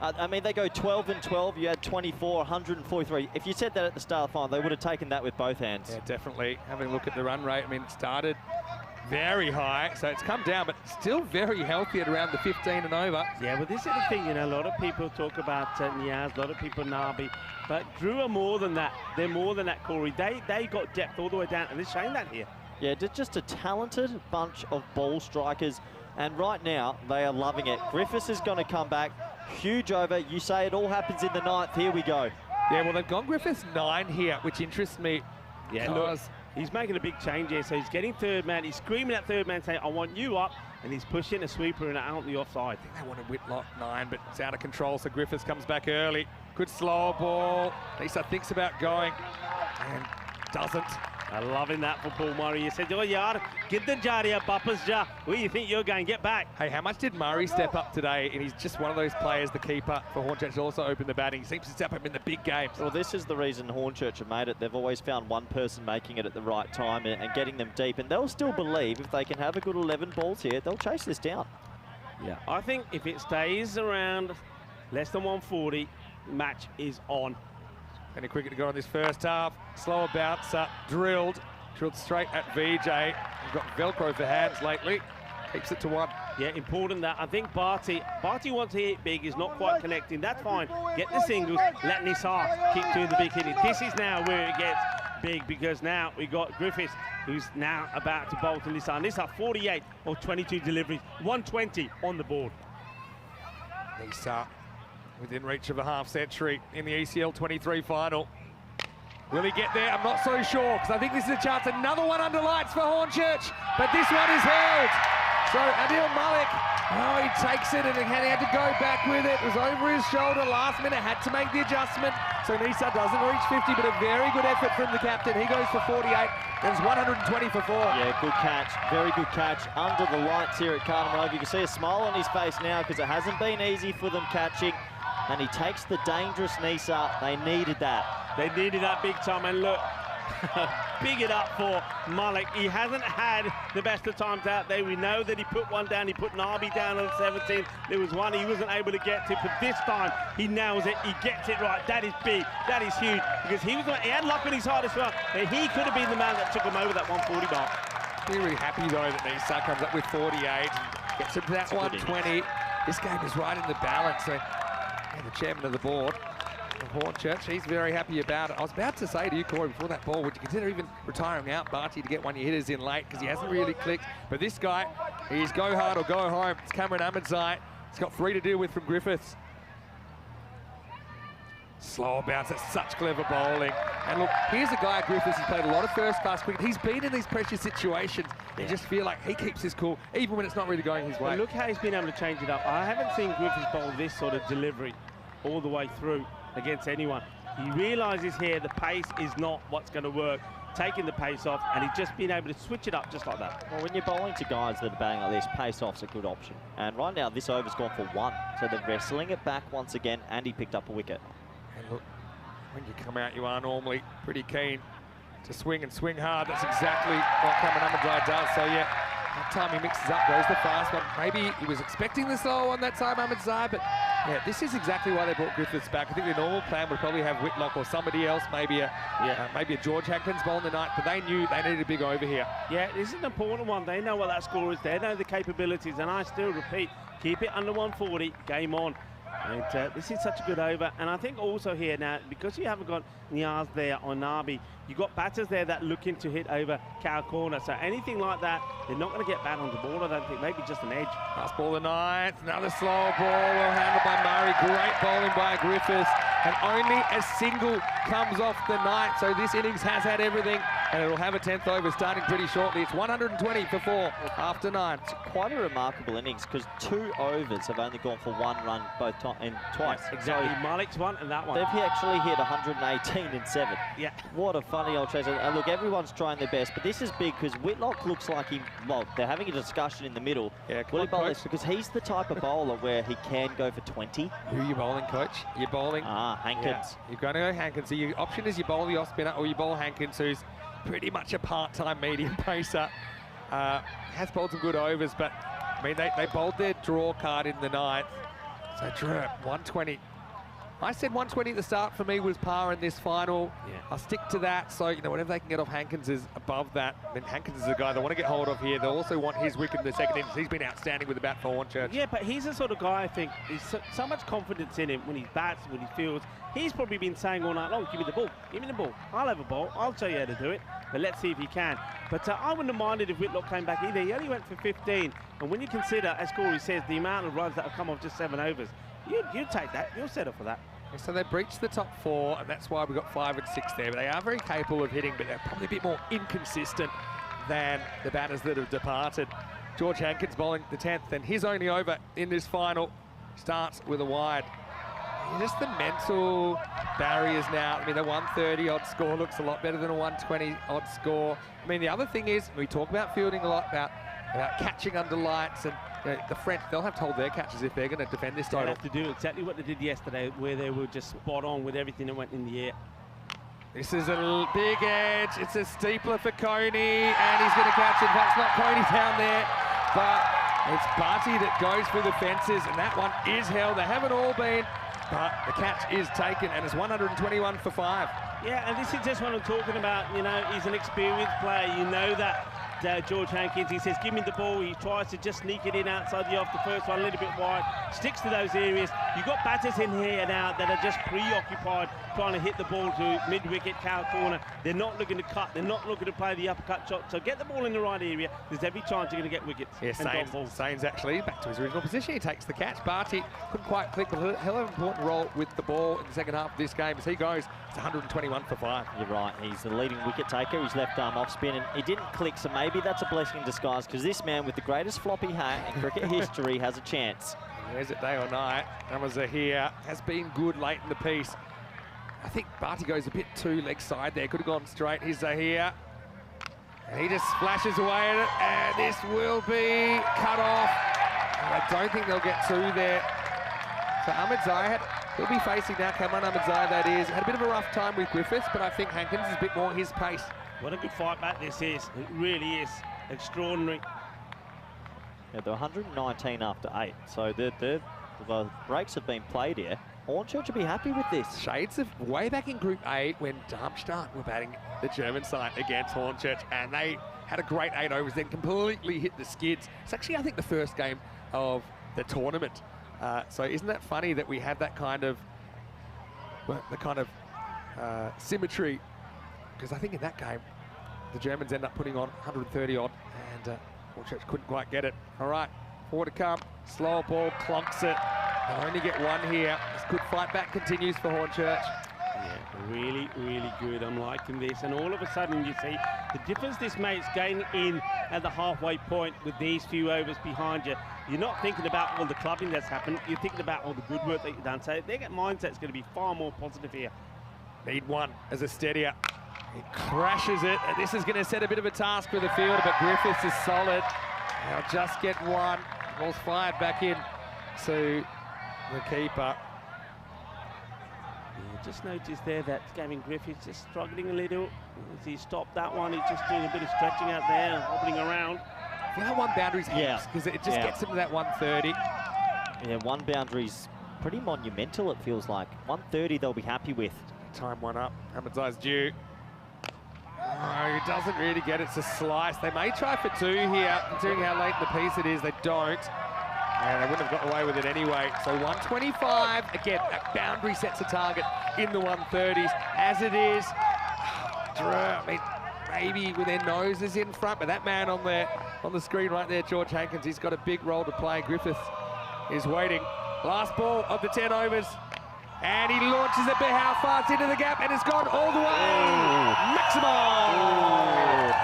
I mean, they go 12 and 12. You had 24, 143. If you said that at the start of the final, they would have taken that with both hands. Yeah, definitely. Having a look at the run rate, I mean, it started very high, so it's come down, but still very healthy at around the 15 and over. Yeah, well, this is the thing, you know, a lot of people talk about Niaz, a lot of people Nabi, but Drew are more than that. They're more than that, Corey. They got depth all the way down, and they're showing that here. Yeah, just a talented bunch of ball strikers, and right now, they are loving it. Griffiths is going to come back. Huge over. You say it all happens in the 9th. Here we go. Yeah, well, they've gone Griffiths 9 here, which interests me. Yeah, look, he's making a big change here. So he's getting third man. He's screaming at third man saying, I want you up. And he's pushing a sweeper and out the offside. I think they wanted Whitlock 9, but it's out of control, so Griffiths comes back early. Good slower ball. Lisa thinks about going and doesn't. I'm loving that for Paul Murray. He said, oh, yaar, get the jariya, papas ja. Where you think you're going? Get back. Hey, how much did Murray step up today? And he's just one of those players, the keeper for Hornchurch, also opened the batting. He seems to step up in the big games. Well, this is the reason Hornchurch have made it. They've always found one person making it at the right time and getting them deep. And they'll still believe if they can have a good 11 balls here, they'll chase this down. Yeah, I think if it stays around less than 140, match is on. Any cricket to go on this first half. Slower bouncer, drilled straight at VJ. He's got Velcro for hands lately. Keeps it to 1. Yeah, important that. I think Barty wants to hit big. He's not quite connecting. That's fine. Get the singles. Let Nisar keep doing the big hitting. This is now where it gets big because now we got Griffiths, who's now about to bowl to Nisar. Nisar 48 or 22 deliveries, 120 on the board. Nisar within reach of a half century in the ECL 23 final. Will he get there? I'm not so sure, because I think this is a chance. Another one under lights for Hornchurch, but this one is held. So Adil Malik, oh, he takes it and he had to go back with it. It was over his shoulder last minute, had to make the adjustment. So Nisar doesn't reach 50, but a very good effort from the captain. He goes for 48, there's 120 for 4. Yeah, good catch, very good catch. Under the lights here at Cardiff, you can see a smile on his face now because it hasn't been easy for them catching. And he takes the dangerous Nisar. They needed that. They needed that big time, and look, big it up for Malik. He hasn't had the best of times out there. We know that he put one down. He put Nabi down on 17. There was one he wasn't able to get to, but this time he nails it. He gets it right. That is big. That is huge, because he had luck on his heart as well. And he could have been the man that took him over that 140 mark. Be really happy though that Nisar comes up with 48 and gets him to that 120. This game is right in the balance. So, and the chairman of the board of Hornchurch, he's very happy about it. I was about to say to you, Corey, before that ball, would you consider even retiring out Barty to get one of your hitters in late, because he hasn't really clicked. But this guy, he's go hard or go home. It's Cameron Ahmedzai. He's got 3 to deal with from Griffiths. Slower bounce, that's such clever bowling. And look, here's a guy, Griffiths, he's played a lot of first-class cricket. He's been in these pressure situations. You just feel like he keeps his cool, even when it's not really going his way. And look how he's been able to change it up. I haven't seen Griffiths bowl this sort of delivery all the way through against anyone. He realises here the pace is not what's going to work. Taking the pace off, and he's just been able to switch it up just like that. Well, when you're bowling to guys that are batting like this, pace-off's a good option. And right now, this over's gone for 1. So they're wrestling it back once again, and he picked up a wicket. And look, when you come out, you are normally pretty keen to swing and swing hard. That's exactly what Cameron Ahmedzai does. So yeah, that time he mixes up, goes the fast one. Maybe he was expecting the slow one that time, Ahmedzai, but yeah, this is exactly why they brought Griffiths back. I think the normal plan would probably have Whitlock or somebody else, maybe a George Hankins bowling the night, but they knew they needed a big over here. Yeah, this is an important one. They know what that score is. They know the capabilities, and I still repeat, keep it under 140, game on. And this is such a good over, and I think also here now, because you haven't got Niaz there on Nabi, you've got batters there that looking to hit over cow corner, so anything like that, they're not going to get bad on the ball, I don't think, maybe just an edge. Last ball of the ninth, another slow ball, well handled by Murray, great bowling by Griffiths, and only a single comes off the night, so this innings has had everything, and it'll have a 10th over starting pretty shortly. It's 120 for 4 after 9. It's quite a remarkable innings, because 2 overs have only gone for 1 run both times. And twice. Yes, exactly. So Malik's one and that one. They've actually hit 118 and 7. Yeah. What a funny old chase. And look, everyone's trying their best, but this is big because Whitlock looks like well, they're having a discussion in the middle. Yeah, will he bowl this? Because he's the type of bowler where he can go for 20. Who are you bowling, coach? You're bowling? Hankins. Yeah. You're going to go Hankins. So your option is you bowl the off-spinner or you bowl Hankins, who's pretty much a part-time medium pacer. Has bowled some good overs, but I mean, they bowled their draw card in the 9th. So Drew, 120. I said 120 at the start for me was par in this final. Yeah. I'll stick to that. So, you know, whatever they can get off Hankins is above that. I mean, Hankins is a guy they want to get hold of here. They also want his wicket in the second innings. He's been outstanding with the bat for Hornchurch. Yeah, but he's the sort of guy, I think, there's so much confidence in him when he bats, when he fields. He's probably been saying all night long, give me the ball, give me the ball. I'll have a ball, I'll show you how to do it, but let's see if he can. But I wouldn't have minded if Whitlock came back either. He only went for 15. And when you consider, as Corey says, the amount of runs that have come off just 7 overs, you take that, you'll settle for that. So they breached the top 4, and that's why we got 5 and 6 there. But they are very capable of hitting, but they're probably a bit more inconsistent than the batters that have departed. George Hankins bowling the 10th, and his only over in this final starts with a wide. Just the mental barriers now. I mean, the 130-odd score looks a lot better than a 120-odd score. I mean, the other thing is, we talk about fielding a lot, about catching under lights, and the French, they'll have to hold their catches if they're going to defend this title. They'll have to do exactly what they did yesterday, where they were just spot on with everything that went in the air. This is a big edge. It's a steepler for Coney, and he's going to catch it. That's not Coney down there, but it's Barty that goes for the fences, and that one is held. They haven't all been, but the catch is taken, and it's 121 for 5. Yeah, and this is just what I'm talking about. You know, he's an experienced player. You know that George Hankins, he says, give me the ball. He tries to just sneak it in outside the off. The first one a little bit wide, sticks to those areas. You've got batters in here now that are just preoccupied trying to hit the ball to mid-wicket, cow corner. They're not looking to cut. They're not looking to play the uppercut shot. So get the ball in the right area. There's every chance you're going to get wickets. Yeah, Sainz actually back to his original position. He takes the catch. Barty couldn't quite click, but a hell of an important role with the ball in the second half of this game as he goes. It's 121 for 5. You're right. He's the leading wicket taker. He's left arm off spin, and it didn't click, so maybe that's a blessing in disguise, because this man with the greatest floppy hat in cricket history has a chance. Is it day or night? Numbers are here. Has been good late in the piece. I think Barty goes a bit too leg side there. Could have gone straight. Here's Zahir. And he just flashes away at it. And this will be cut off. And I don't think they'll get through there. So Ahmed Zahir, he'll be facing now. Cameron Ahmed Zahir, that is. Had a bit of a rough time with Griffiths, but I think Hankins is a bit more his pace. What a good fight back this is. It really is. Extraordinary. Yeah, they're 119 after 8, so the breaks have been played here. Hornchurch will be happy with this. Shades of way back in Group 8 when Darmstadt were batting the German side against Hornchurch, and they had a great 8 overs, then completely hit the skids. It's actually, I think, the first game of the tournament. So isn't that funny that we have that kind of, symmetry? Because I think in that game, the Germans end up putting on 130 odd, and Hornchurch couldn't quite get it. All right, forward to come, slower ball, clunks it. They'll only get one here. This good fight back continues for Hornchurch. Yeah, really, really good. I'm liking this. And all of a sudden, you see the difference this makes going in at the halfway point with these few overs behind you. You're not thinking about all the clubbing that's happened. You're thinking about all the good work that you've done. So their mindset's going to be far more positive here. Need one as a steadier. He crashes it. And this is going to set a bit of a task for the fielder, but Griffiths is solid. They'll just get one. Ball's fired back in to the keeper. Yeah, just noticed there that Gavin Griffiths just struggling a little. As he stopped that one, he's just doing a bit of stretching out there, hobbling around. I feel like one boundary's helps because it just gets him to that 130. Yeah, one boundary's pretty monumental, it feels like. 130 they'll be happy with. Time one up. Ahmed Zahir's due. Oh, he doesn't really get it. It's a slice. They may try for 2 here, considering how late in the piece it is. They don't. And they wouldn't have got away with it anyway. So 125. Again, that boundary sets a target in the 130s. As it is, I mean, maybe with their noses in front, but that man on the screen right there, George Hankins, he's got a big role to play. Griffiths is waiting. Last ball of the 10 overs. And he launches it, but how fast into the gap, and it's gone all the way. Maximum!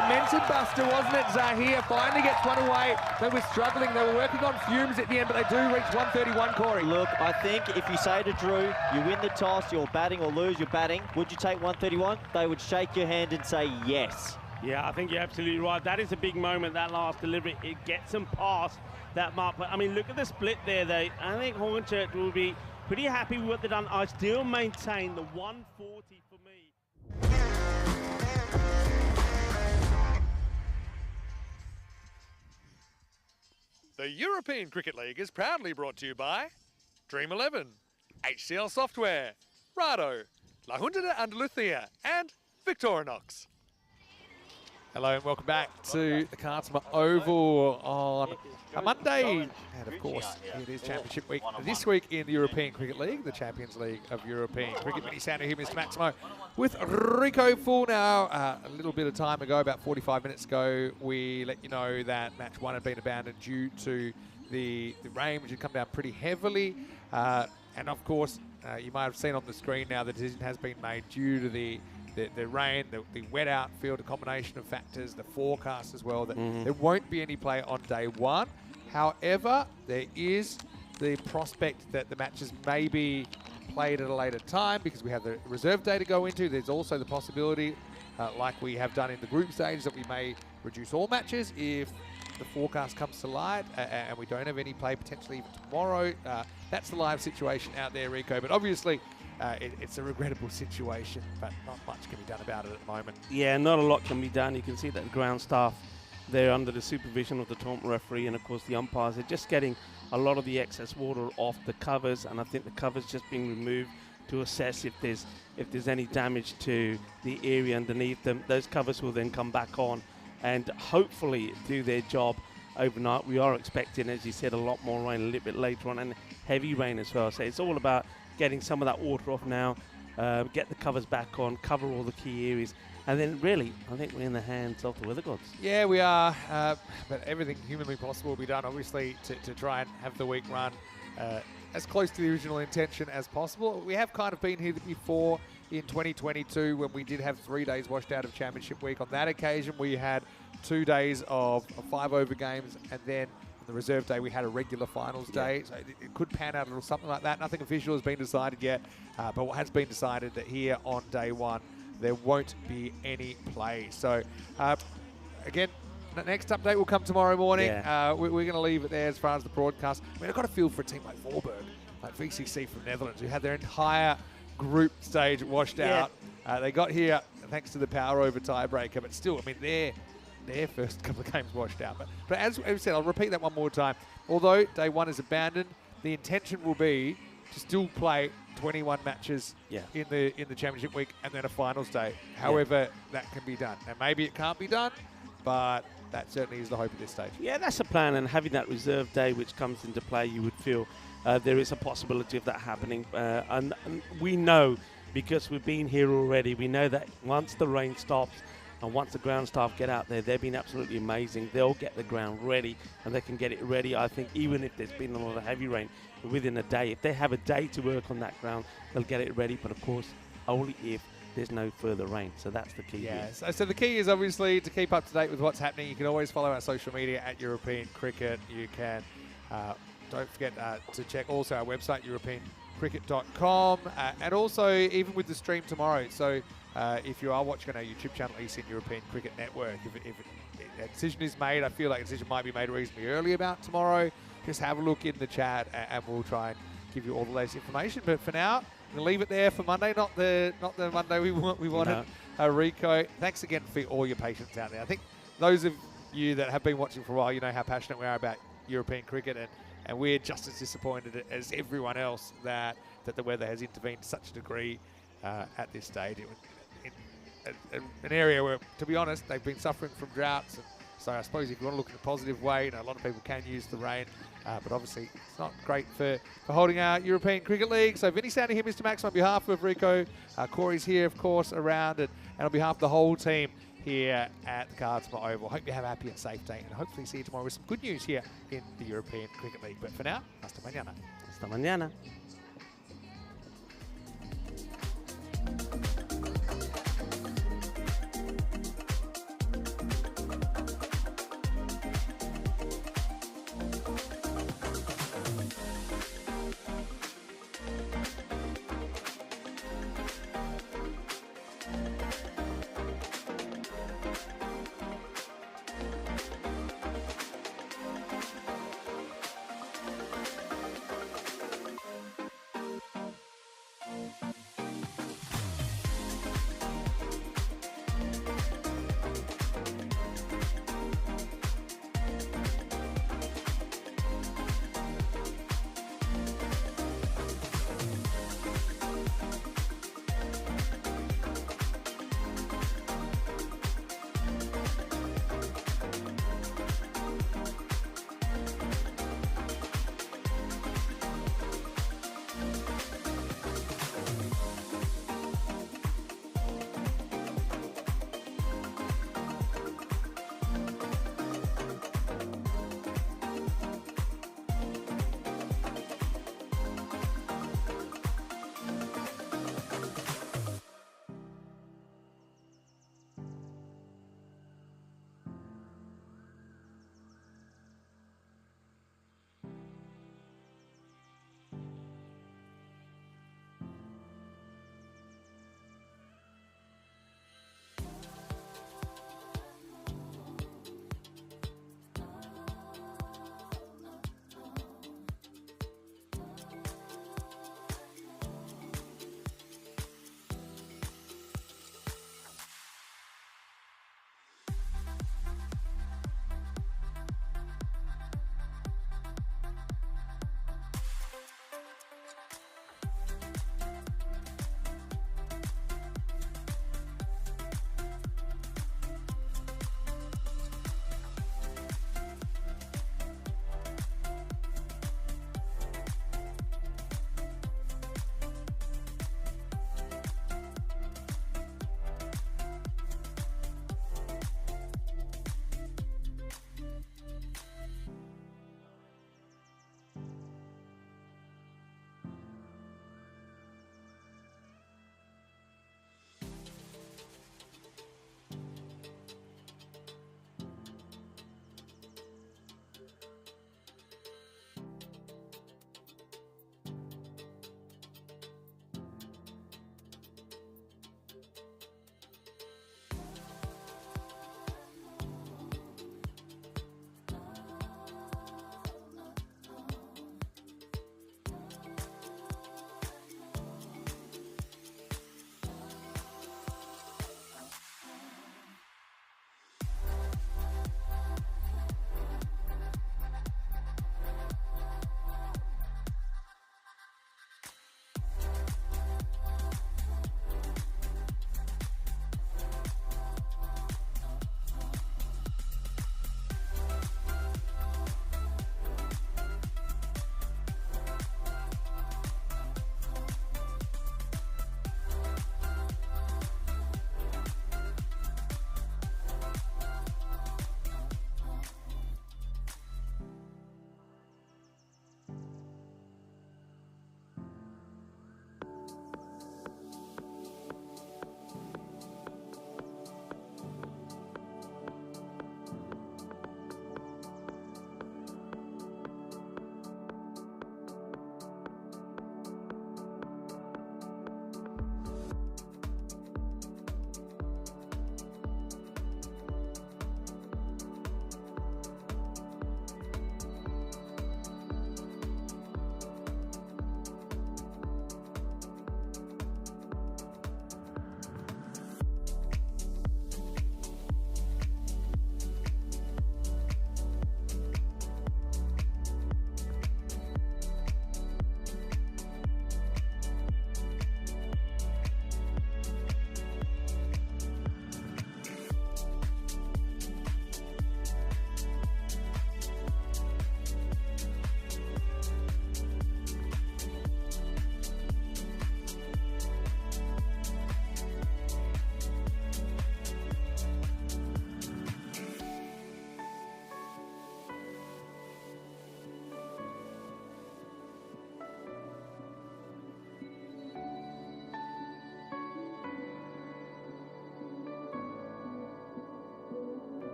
Momentum buster, wasn't it? Zahir finally gets one away. They were struggling. They were working on fumes at the end, but they do reach 131, Corey. Look, I think if you say to Drew, you win the toss, you're batting, or lose, you're batting, would you take 131? They would shake your hand and say yes. Yeah, I think you're absolutely right. That is a big moment, that last delivery. It gets them past that mark. But, I mean, look at the split there. I think Hornchurch will be pretty happy with what they've done. I still maintain the 140 for me. The European Cricket League is proudly brought to you by Dream 11, HCL Software, Rado, La Junta de Andalucía, and Victorinox. Hello and welcome back to the Cardsma Oval on a Monday. And of course, it is Championship Week this week in the European Cricket League, the Champions League of European Cricket. Mini Santa here, Mr. Maximo, with Rico Full now. A little bit of time ago, about 45 minutes ago, we let you know that match 1 had been abandoned due to the rain, which had come down pretty heavily. And of course, you might have seen on the screen now the decision has been made due to the rain, the wet outfield, a combination of factors, the forecast as well, that there won't be any play on day one. However, there is the prospect that the matches may be played at a later time because we have the reserve day to go into. There's also the possibility, like we have done in the group stage, that we may reduce all matches if the forecast comes to light and we don't have any play potentially even tomorrow. That's the live situation out there, Rico. But obviously, it's a regrettable situation, but not much can be done about it at the moment. Yeah, not a lot can be done. You can see that the ground staff, they're under the supervision of the tournament referee and, of course, the umpires. They're just getting a lot of the excess water off the covers, and I think the covers just being removed to assess if there's any damage to the area underneath them. Those covers will then come back on and hopefully do their job overnight. We are expecting, as you said, a lot more rain a little bit later on, and heavy rain as well. So it's all about getting some of that water off now, get the covers back on, cover all the key areas, and then really, I think we're in the hands of the weather gods. Yeah, we are, but everything humanly possible will be done, obviously, to try and have the week run as close to the original intention as possible. We have kind of been here before in 2022 when we did have 3 days washed out of Championship Week. On that occasion, we had 2 days of 5-over games, and then on the reserve day, we had a regular finals day. So it could pan out a little something like that. Nothing official has been decided yet, but what has been decided that here on day one, there won't be any play. So, again, the next update will come tomorrow morning. Yeah. We're going to leave it there as far as the broadcast. I mean, I've got a feel for a team like Voorburg, like VCC from Netherlands, who had their entire group stage washed out. They got here thanks to the power over tiebreaker, but still, I mean, their first couple of games washed out. But as we said, I'll repeat that one more time. Although day one is abandoned, the intention will be to still play 21 matches in the Championship Week and then a finals day. However, that can be done. And maybe it can't be done, but that certainly is the hope at this stage. Yeah, that's a plan, and having that reserve day which comes into play, you would feel there is a possibility of that happening. And we know, because we've been here already, we know that once the rain stops and once the ground staff get out there, they've been absolutely amazing. They'll get the ground ready, and they can get it ready, I think, even if there's been a lot of heavy rain within a day. If they have a day to work on that ground, they'll get it ready, but of course, only if there's no further rain. So that's the key. Yeah, so the key is obviously to keep up to date with what's happening. You can always follow our social media at European Cricket. You can, don't forget to check also our website, europeancricket.com, and also even with the stream tomorrow. So if you are watching on our YouTube channel, ECN European Cricket Network, if a decision is made, I feel like a decision might be made reasonably early about tomorrow, just have a look in the chat and we'll try and give you all the latest information. But for now, we'll leave it there for Monday, not the Monday we wanted. No. Rico, thanks again for all your patience out there. I think those of you that have been watching for a while, you know how passionate we are about European cricket, and we're just as disappointed as everyone else that the weather has intervened to such a degree at this stage. In an area where, to be honest, they've been suffering from droughts. And so I suppose if you want to look in a positive way, a lot of people can use the rain. But obviously, it's not great for holding our European Cricket League. So Vinny standing here, Mr. Max, on behalf of Rico. Corey's here, of course, around it. And on behalf of the whole team here at the Cardsmore Oval, hope you have a happy and safe day. And hopefully see you tomorrow with some good news here in the European Cricket League. But for now, hasta mañana. Hasta mañana.